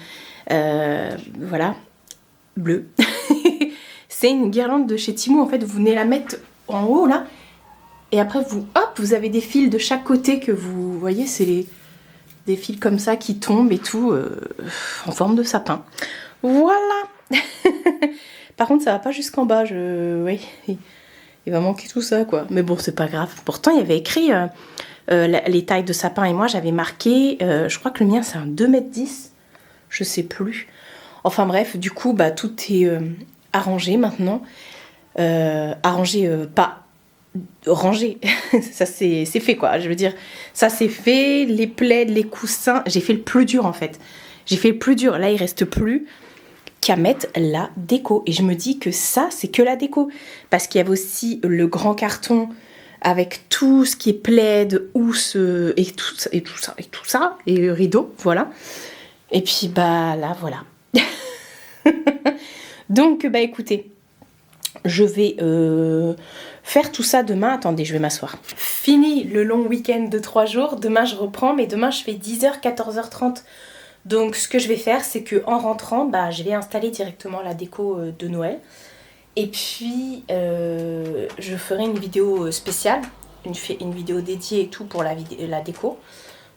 voilà, bleu. C'est une guirlande de chez Timou. En fait, vous venez la mettre en haut là. Et après, vous avez des fils de chaque côté que vous voyez. C'est des fils comme ça qui tombent et tout, en forme de sapin. Voilà. Par contre, ça va pas jusqu'en bas. Oui, il va manquer tout ça, quoi. Mais bon, c'est pas grave. Pourtant, il y avait écrit les tailles de sapin. Et moi, j'avais marqué, je crois que le mien, c'est un 2,10 m. Je sais plus. Enfin bref, du coup, bah, tout est... arrangé maintenant, pas rangé, ça c'est fait quoi, je veux dire, ça c'est fait, les plaids, les coussins, j'ai fait le plus dur en fait, là il reste plus qu'à mettre la déco, et je me dis que ça c'est que la déco, parce qu'il y avait aussi le grand carton avec tout ce qui est plaid, housse et tout ça, et le rideau, voilà, et puis bah là voilà. Donc, bah écoutez, je vais faire tout ça demain. Attendez, je vais m'asseoir. Fini le long week-end de 3 jours. Demain, je reprends, mais demain, je fais 10h, 14h30. Donc, ce que je vais faire, c'est qu'en rentrant, bah, je vais installer directement la déco de Noël. Et puis, je ferai une vidéo spéciale, une vidéo dédiée et tout pour la déco.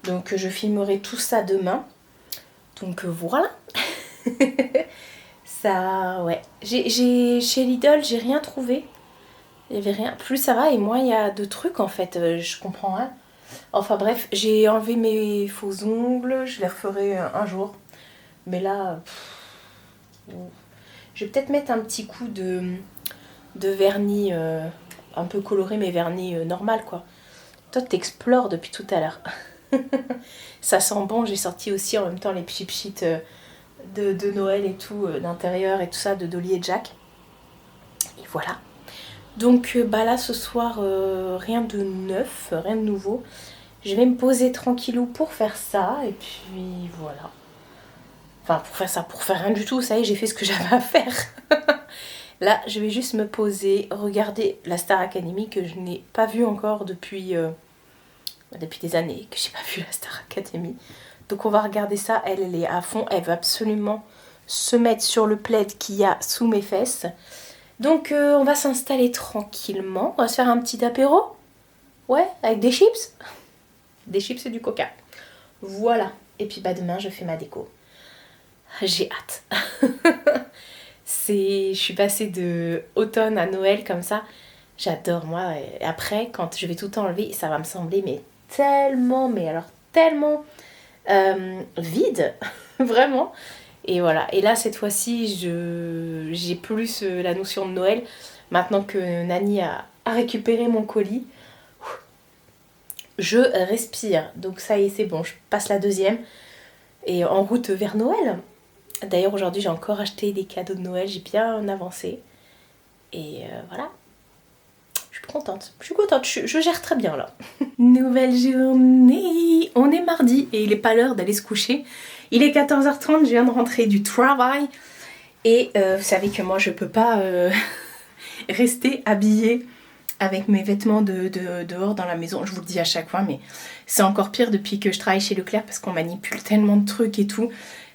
Donc, je filmerai tout ça demain. Donc, voilà. Ça, ouais. Chez Lidl, j'ai rien trouvé. Il y avait rien. Plus ça va et moins il y a de trucs en fait. Je comprends rien. Enfin bref, j'ai enlevé mes faux ongles. Je les referai un jour. Mais là, je vais peut-être mettre un petit coup de vernis un peu coloré, mais vernis normal quoi. Toi, t'explores depuis tout à l'heure. Ça sent bon. J'ai sorti aussi en même temps les pchit de Noël et tout, d'intérieur et tout ça, de Dolly et Jack. Et voilà. Donc bah là ce soir, rien de neuf, rien de nouveau. Je vais me poser tranquillou pour faire ça. Et puis voilà. Enfin pour faire ça, pour faire rien du tout, ça y est, j'ai fait ce que j'avais à faire. Là je vais juste me poser, regarder la Star Academy que je n'ai pas vue encore depuis des années que j'ai pas vu la Star Academy. Donc on va regarder ça, elle est à fond, elle veut absolument se mettre sur le plaid qu'il y a sous mes fesses. Donc on va s'installer tranquillement, on va se faire un petit apéro. Ouais, avec des chips. Des chips et du coca. Voilà, et puis bah demain je fais ma déco. J'ai hâte. Je suis passée de automne à Noël comme ça. J'adore moi, et après quand je vais tout enlever, ça va me sembler mais tellement, mais alors tellement... vide, vraiment. Et voilà, et là cette fois-ci j'ai plus la notion de Noël maintenant que Nani a récupéré mon colis. Je respire, donc ça y est, c'est bon, je passe la deuxième et en route vers Noël. D'ailleurs aujourd'hui j'ai encore acheté des cadeaux de Noël, j'ai bien avancé et voilà, je suis contente, je gère très bien là. Nouvelle journée, on est mardi et il est pas l'heure d'aller se coucher. Il est 14h30, je viens de rentrer du travail et vous savez que moi je peux pas rester habillée avec mes vêtements dehors dans la maison. Je vous le dis à chaque fois, mais c'est encore pire depuis que je travaille chez Leclerc parce qu'on manipule tellement de trucs et tout.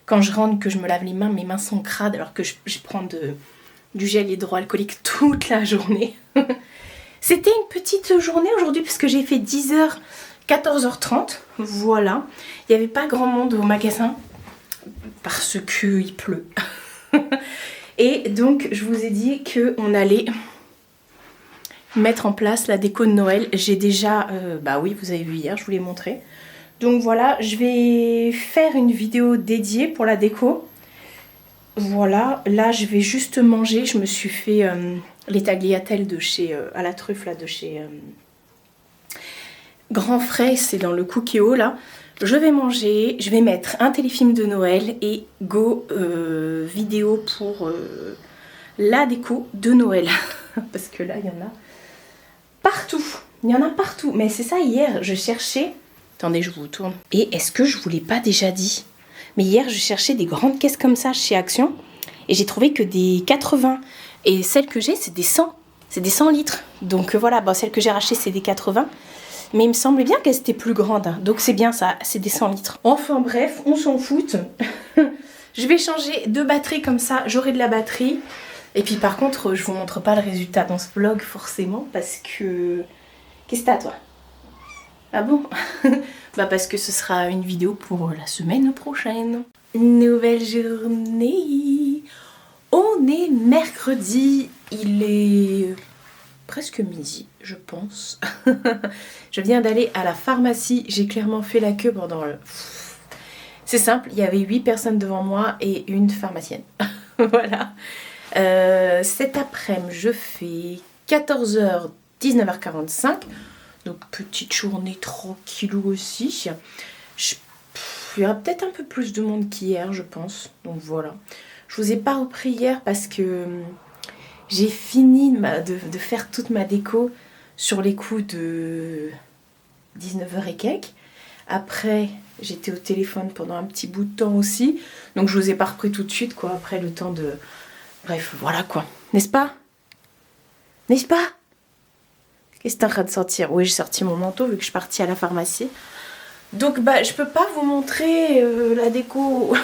Quand je rentre, que je me lave les mains, mes mains sont crades alors que je prends du gel hydroalcoolique toute la journée. C'était une petite journée aujourd'hui parce que j'ai fait 10h, 14h30. Voilà. Il n'y avait pas grand monde au magasin parce qu'il pleut. Et donc, je vous ai dit qu'on allait mettre en place la déco de Noël. J'ai déjà... bah oui, vous avez vu hier, je vous l'ai montré. Donc voilà, je vais faire une vidéo dédiée pour la déco. Voilà, là je vais juste manger. Je me suis fait les tagliatelles de chez... à la truffe, là, de chez... Grand Frais, c'est dans le Cookéo, là. Je vais manger, je vais mettre un téléfilm de Noël et go vidéo pour la déco de Noël. Parce que là, il y en a partout. Il y en a partout. Mais c'est ça, hier, je cherchais... Attendez, je vous tourne. Et est-ce que je vous l'ai pas déjà dit? Mais hier, je cherchais des grandes caisses comme ça chez Action. Et j'ai trouvé que des 80. Et celles que j'ai, c'est des 100. C'est des 100 litres. Donc voilà, bon, celles que j'ai rachetées, c'est des 80. Mais il me semblait bien qu'elles étaient plus grandes. Hein. Donc c'est bien ça, c'est des 100 litres. Enfin bref, on s'en fout. Je vais changer de batterie comme ça, j'aurai de la batterie. Et puis par contre, je vous montre pas le résultat dans ce vlog forcément. Parce que... Qu'est-ce que t'as toi? Ah bon? Bah parce que ce sera une vidéo pour la semaine prochaine. Nouvelle journée. On est mercredi. Il est presque midi, je pense. Je viens d'aller à la pharmacie. J'ai clairement fait la queue pendant le... C'est simple, il y avait 8 personnes devant moi et une pharmacienne. Voilà. Cet après-midi, je fais 14h, 19h45. Donc petite journée tranquillou aussi. Il y aura peut-être un peu plus de monde qu'hier, je pense. Donc voilà. Je vous ai pas repris hier parce que j'ai fini de faire toute ma déco sur les coups de 19h et quelques. Après, j'étais au téléphone pendant un petit bout de temps aussi. Donc je vous ai pas repris tout de suite, quoi. Après le temps de... Bref, voilà quoi. N'est-ce pas? N'est-ce pas? Qu'est-ce que t'es en train de sortir? Oui, j'ai sorti mon manteau vu que je suis partie à la pharmacie. Donc, bah, je peux pas vous montrer la déco.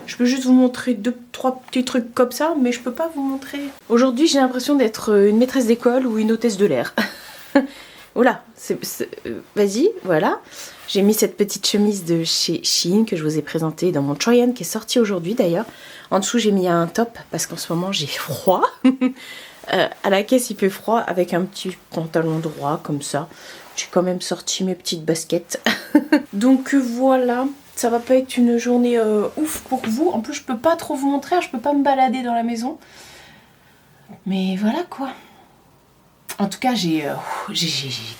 Je peux juste vous montrer 2-3 petits trucs comme ça, mais je peux pas vous montrer. Aujourd'hui, j'ai l'impression d'être une maîtresse d'école ou une hôtesse de l'air. Voilà, vas-y, voilà. J'ai mis cette petite chemise de chez Shein que je vous ai présentée dans mon try-on qui est sorti aujourd'hui d'ailleurs. En dessous, j'ai mis un top parce qu'en ce moment, j'ai froid. À la caisse il fait froid avec un petit pantalon droit comme ça. J'ai quand même sorti mes petites baskets. Donc voilà, ça va pas être une journée ouf pour vous. En plus je peux pas trop vous montrer, je peux pas me balader dans la maison. Mais voilà quoi. En tout cas j'ai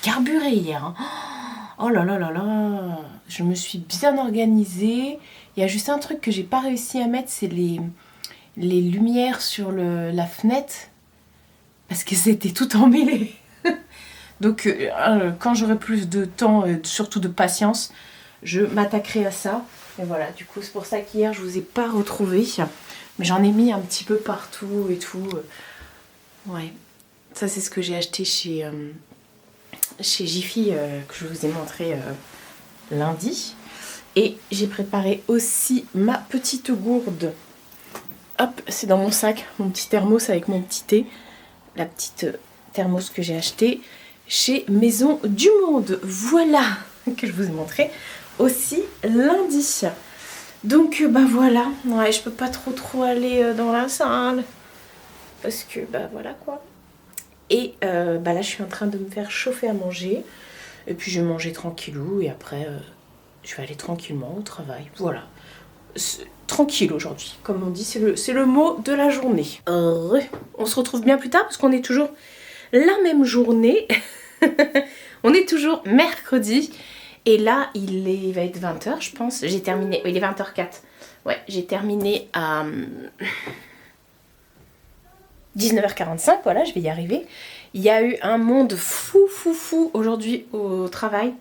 carburé hier. Hein. Oh là là là là. Je me suis bien organisée. Il y a juste un truc que j'ai pas réussi à mettre, c'est les lumières sur la fenêtre. Parce que c'était tout emmêlé. Donc quand j'aurai plus de temps, surtout de patience, je m'attaquerai à ça. Et voilà, du coup c'est pour ça qu'hier je vous ai pas retrouvé. Mais j'en ai mis un petit peu partout et tout. Ouais, ça c'est ce que j'ai acheté chez Jiffy que je vous ai montré lundi. Et j'ai préparé aussi ma petite gourde. Hop, c'est dans mon sac, mon petit thermos avec mon petit thé. La petite thermos que j'ai achetée chez Maison du Monde. Voilà, que je vous ai montré aussi lundi. Donc bah voilà, ouais, je peux pas trop aller dans la salle. Parce que bah voilà quoi. Et bah là je suis en train de me faire chauffer à manger. Et puis je vais manger tranquillou et après je vais aller tranquillement au travail. Voilà. Tranquille aujourd'hui, comme on dit, c'est le mot de la journée. On se retrouve bien plus tard parce qu'on est toujours la même journée. On est toujours mercredi. Et là, il va être 20h, je pense. J'ai terminé. Il est 20h04. Ouais, j'ai terminé à 19h45, voilà, je vais y arriver. Il y a eu un monde fou aujourd'hui au travail.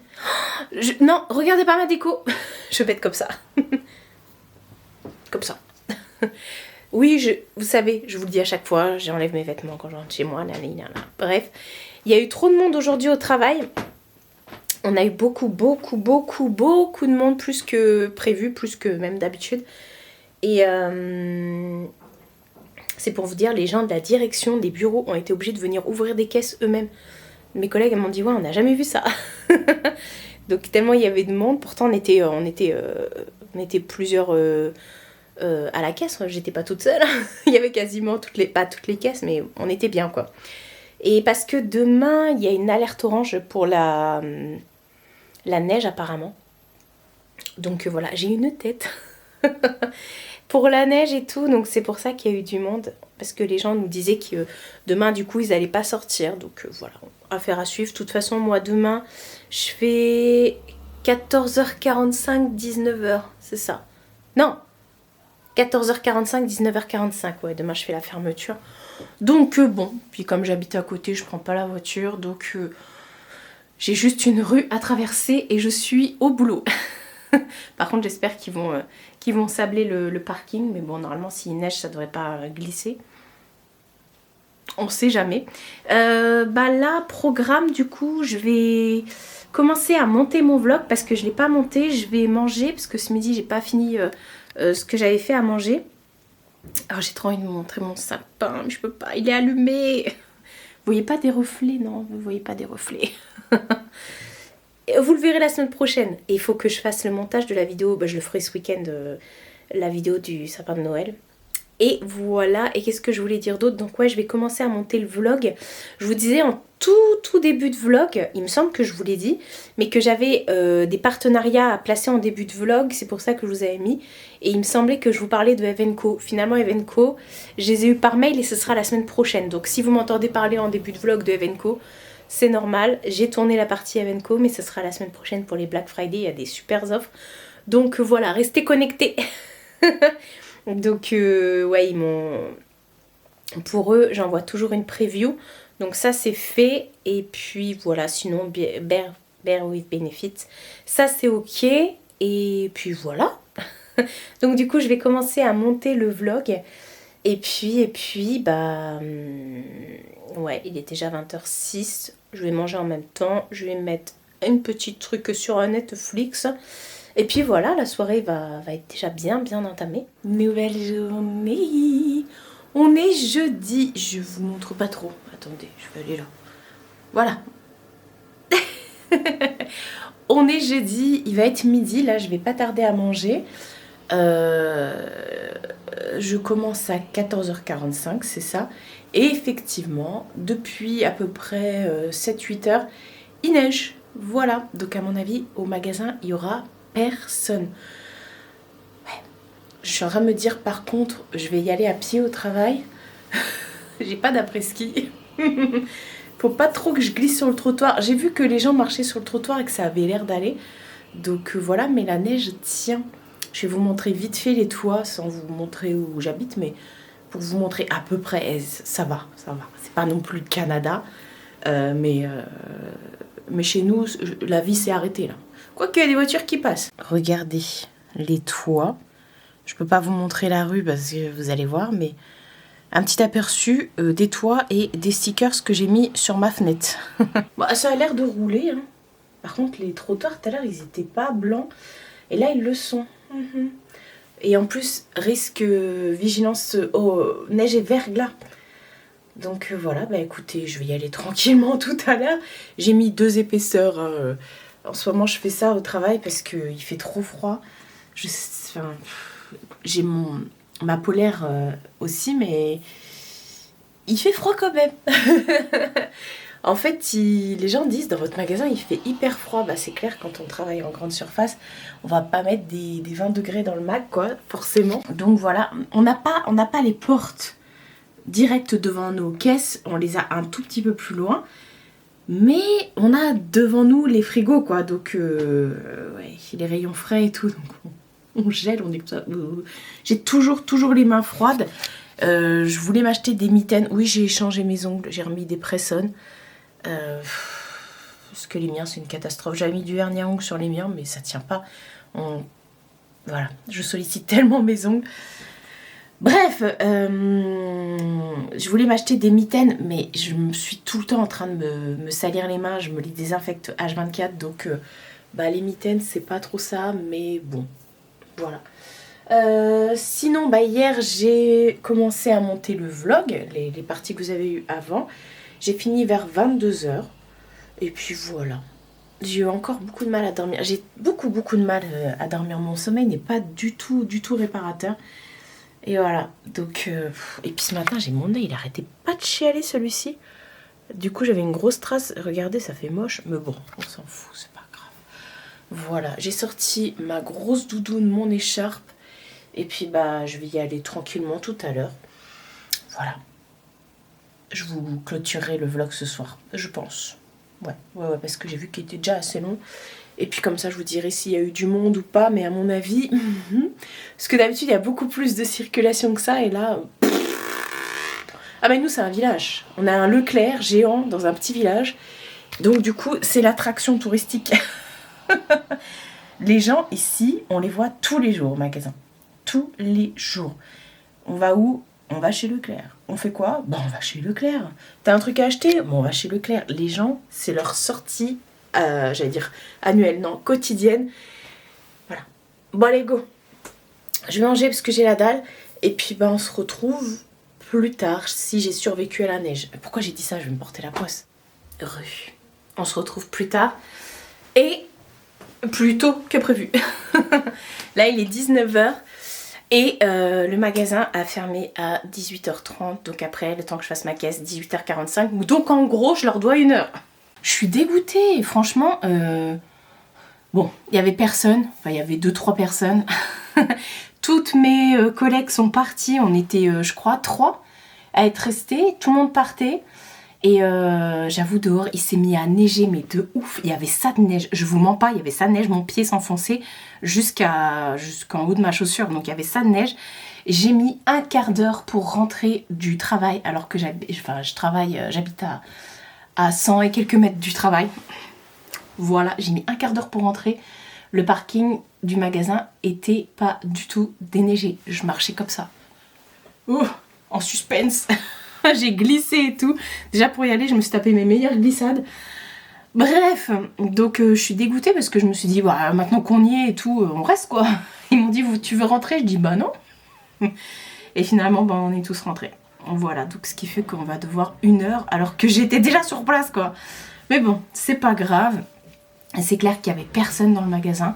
Non, regardez pas ma déco. Je vais être comme ça. Comme ça. Oui, vous savez, je vous le dis à chaque fois, j'enlève mes vêtements quand je rentre chez moi. Bref, il y a eu trop de monde aujourd'hui au travail. On a eu beaucoup de monde, plus que prévu, plus que même d'habitude. Et c'est pour vous dire, les gens de la direction des bureaux ont été obligés de venir ouvrir des caisses eux-mêmes. Mes collègues m'ont dit, ouais, on n'a jamais vu ça. Donc tellement il y avait de monde, pourtant on était plusieurs à la caisse, j'étais pas toute seule. Il y avait quasiment pas toutes les caisses, mais on était bien quoi. Et parce que demain, il y a une alerte orange pour la neige apparemment. Donc voilà, j'ai une tête pour la neige et tout, donc c'est pour ça qu'il y a eu du monde. Parce que les gens nous disaient que demain, du coup, ils n'allaient pas sortir. Donc voilà, affaire à suivre. De toute façon, moi, demain, je fais 14h45, 19h, c'est ça. Non, 14h45, 19h45, ouais, demain, je fais la fermeture. Donc bon, puis comme j'habite à côté, je prends pas la voiture, donc j'ai juste une rue à traverser et je suis au boulot. Par contre, j'espère qu'ils vont sabler le parking, mais bon, normalement, s'il neige, ça devrait pas glisser. On sait jamais. Là, programme, du coup, je vais commencer à monter mon vlog parce que je l'ai pas monté. Je vais manger parce que ce midi, j'ai pas fini ce que j'avais fait à manger. Alors, j'ai trop envie de vous montrer mon sapin, mais je peux pas, il est allumé. Vous voyez pas des reflets? Non, vous voyez pas des reflets. Vous le verrez la semaine prochaine. Et il faut que je fasse le montage de la vidéo. Je le ferai ce week-end, la vidéo du sapin de Noël. Et voilà. Et qu'est-ce que je voulais dire d'autre? Donc ouais, je vais commencer à monter le vlog. Je vous disais en tout début de vlog, il me semble que je vous l'ai dit, mais que j'avais des partenariats à placer en début de vlog. C'est pour ça que je vous avais mis. Et il me semblait que je vous parlais de Evenco. Finalement, Evenco, je les ai eu par mail et ce sera la semaine prochaine. Donc si vous m'entendez parler en début de vlog de Evenco, c'est normal. J'ai tourné la partie Evenco, mais ce sera la semaine prochaine pour les Black Friday. Il y a des super offres. Donc voilà, restez connectés. Donc ouais, pour eux, j'envoie toujours une preview. Donc ça, c'est fait. Et puis voilà, sinon, Bear with Benefits, ça, c'est ok. Et puis voilà. Donc du coup, je vais commencer à monter le vlog. Et puis, ouais, il est déjà 20h06. Je vais manger en même temps. Je vais mettre un petit truc sur Netflix. Et puis voilà, la soirée va être déjà bien entamée. Nouvelle journée. On est jeudi. Je vous montre pas trop. Attendez, je vais aller là. Voilà. On est jeudi. Il va être midi. Là, je vais pas tarder à manger. Je commence à 14h45, c'est ça. Et effectivement, depuis à peu près 7-8 heures, il neige. Voilà. Donc à mon avis, au magasin, il y aura personne. Ouais. Je suis en train de me dire, par contre, je vais y aller à pied au travail. J'ai pas d'après-ski. Faut pas trop que je glisse sur le trottoir. J'ai vu que les gens marchaient sur le trottoir et que ça avait l'air d'aller. Donc voilà, mais la neige tient. Je vais vous montrer vite fait les toits, sans vous montrer où j'habite, mais pour vous montrer à peu près, ça va. C'est pas non plus le Canada, mais chez nous, la vie s'est arrêtée là. Quoique, il y a des voitures qui passent. Regardez les toits. Je peux pas vous montrer la rue parce que vous allez voir, mais un petit aperçu des toits et des stickers que j'ai mis sur ma fenêtre. Bon, ça a l'air de rouler, hein. Par contre, les trottoirs, tout à l'heure, ils étaient pas blancs. Et là, ils le sont. Et en plus, risque vigilance neige et verglas. Donc voilà, bah écoutez, je vais y aller tranquillement tout à l'heure. J'ai mis 2 épaisseurs. En ce moment, je fais ça au travail parce qu'il fait trop froid. J'ai ma polaire aussi, mais il fait froid quand même. En fait, les gens disent dans votre magasin il fait hyper froid. Bah c'est clair, quand on travaille en grande surface, on va pas mettre des 20 degrés dans le mag quoi, forcément. Donc voilà, on n'a pas les portes directes devant nos caisses, on les a un tout petit peu plus loin. Mais on a devant nous les frigos quoi, donc ouais, les rayons frais et tout, donc on gèle, on est comme ça. J'ai toujours les mains froides. Je voulais m'acheter des mitaines. Oui, j'ai changé mes ongles, j'ai remis des press-on. Parce que les miens, c'est une catastrophe. J'avais mis du vernis à ongles sur les miens, mais ça tient pas. Voilà, je sollicite tellement mes ongles. Bref, je voulais m'acheter des mitaines, mais je me suis tout le temps en train de me salir les mains. Je me les désinfecte H24, donc les mitaines, c'est pas trop ça, mais bon, voilà. Sinon, hier, j'ai commencé à monter le vlog, les parties que vous avez eues avant. J'ai fini vers 22h, et puis voilà. J'ai eu encore beaucoup de mal à dormir. J'ai beaucoup de mal à dormir. Mon sommeil n'est pas du tout réparateur. Et voilà, donc... et puis ce matin, j'ai mon nez, il arrêtait pas de chialer celui-ci. Du coup, j'avais une grosse trace. Regardez, ça fait moche, mais bon, on s'en fout, c'est pas grave. Voilà, j'ai sorti ma grosse doudoune, mon écharpe. Et puis, je vais y aller tranquillement tout à l'heure. Voilà. Je vous clôturerai le vlog ce soir, je pense. Ouais, parce que j'ai vu qu'il était déjà assez long. Et puis comme ça, je vous dirai s'il y a eu du monde ou pas. Mais à mon avis... Parce que d'habitude, il y a beaucoup plus de circulation que ça. Et là... Ah mais nous, c'est un village. On a un Leclerc géant dans un petit village. Donc du coup, c'est l'attraction touristique. Les gens ici, on les voit tous les jours au magasin. Tous les jours. On va où ? On va chez Leclerc. On fait quoi ? On va chez Leclerc. T'as un truc à acheter ? On va chez Leclerc. Les gens, c'est leur sortie... j'allais dire annuelle, non, quotidienne. Voilà. Bon, allez, go. Je vais manger parce que j'ai la dalle. Et puis, on se retrouve plus tard si j'ai survécu à la neige. Pourquoi j'ai dit ça ? Je vais me porter la poisse. Heureux. On se retrouve plus tard. Et plus tôt que prévu. Là, il est 19h. Et le magasin a fermé à 18h30. Donc après, le temps que je fasse ma caisse, 18h45. Donc en gros, je leur dois 1 heure. Je suis dégoûtée, franchement. Bon, il y avait personne. Enfin, il y avait 2-3 personnes. Toutes mes collègues sont parties. On était, je crois, 3 à être restés. Tout le monde partait. Et j'avoue, dehors, il s'est mis à neiger, mais de ouf. Il y avait ça de neige. Je vous mens pas, il y avait ça de neige. Mon pied s'enfonçait jusqu'en haut de ma chaussure. Donc, il y avait ça de neige. J'ai mis 1/4 d'heure pour rentrer du travail. Alors que j'habite à 100 et quelques mètres du travail. Voilà, j'ai mis 1/4 d'heure pour rentrer. Le parking du magasin était pas du tout déneigé. Je marchais comme ça. Ouh, en suspense. J'ai glissé et tout. Déjà pour y aller, je me suis tapé mes meilleures glissades. Bref, donc je suis dégoûtée parce que je me suis dit, maintenant qu'on y est et tout, on reste quoi. Ils m'ont dit, tu veux rentrer ? Je dis, non. Et finalement, on est tous rentrés. Voilà, donc ce qui fait qu'on va devoir 1 heure alors que j'étais déjà sur place quoi. Mais bon, c'est pas grave. C'est clair qu'il y avait personne dans le magasin.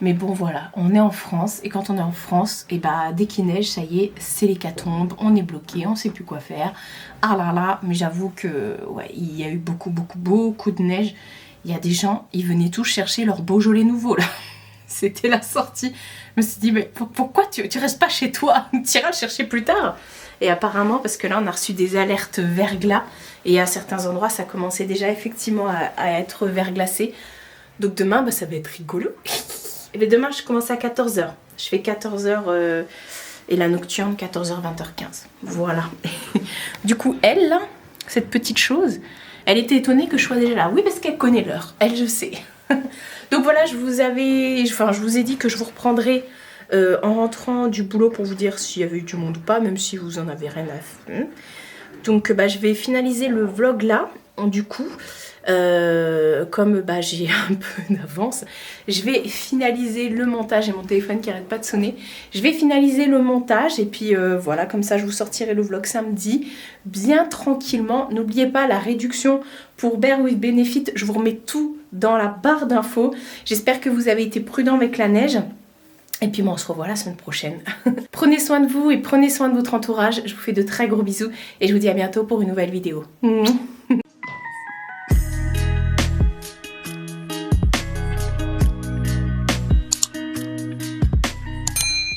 Mais bon voilà, on est en France. Et quand on est en France, dès qu'il neige, ça y est, c'est l'hécatombe. On est bloqué, on sait plus quoi faire. Ah là là, mais j'avoue que il y a eu beaucoup de neige. Il y a des gens, ils venaient tous chercher leur Beaujolais nouveau là. C'était la sortie. Je me suis dit, mais pourquoi tu restes pas chez toi ? Tu iras le chercher plus tard. Et apparemment, parce que là, on a reçu des alertes verglas. Et à certains endroits, ça commençait déjà effectivement à être verglacé. Donc demain, ça va être rigolo. Et bien demain, je commence à 14h. Je fais 14h et la nocturne, 14h, 20h15. Voilà. Du coup, elle, là, cette petite chose, elle était étonnée que je sois déjà là. Oui, parce qu'elle connaît l'heure. Elle, je sais. Donc voilà, je vous ai dit que je vous reprendrai en rentrant du boulot pour vous dire s'il y avait eu du monde ou pas, même si vous en avez rien à faire. Donc je vais finaliser le vlog là, du coup. Comme j'ai un peu d'avance, je vais finaliser le montage. J'ai mon téléphone qui arrête pas de sonner. Je vais finaliser le montage et puis voilà, comme ça je vous sortirai le vlog samedi bien tranquillement. N'oubliez pas la réduction pour Bear with Benefit, je vous remets tout dans la barre d'infos. J'espère que vous avez été prudent avec la neige. Et puis on se revoit la semaine prochaine. Prenez soin de vous et prenez soin de votre entourage. Je vous fais de très gros bisous et je vous dis à bientôt pour une nouvelle vidéo.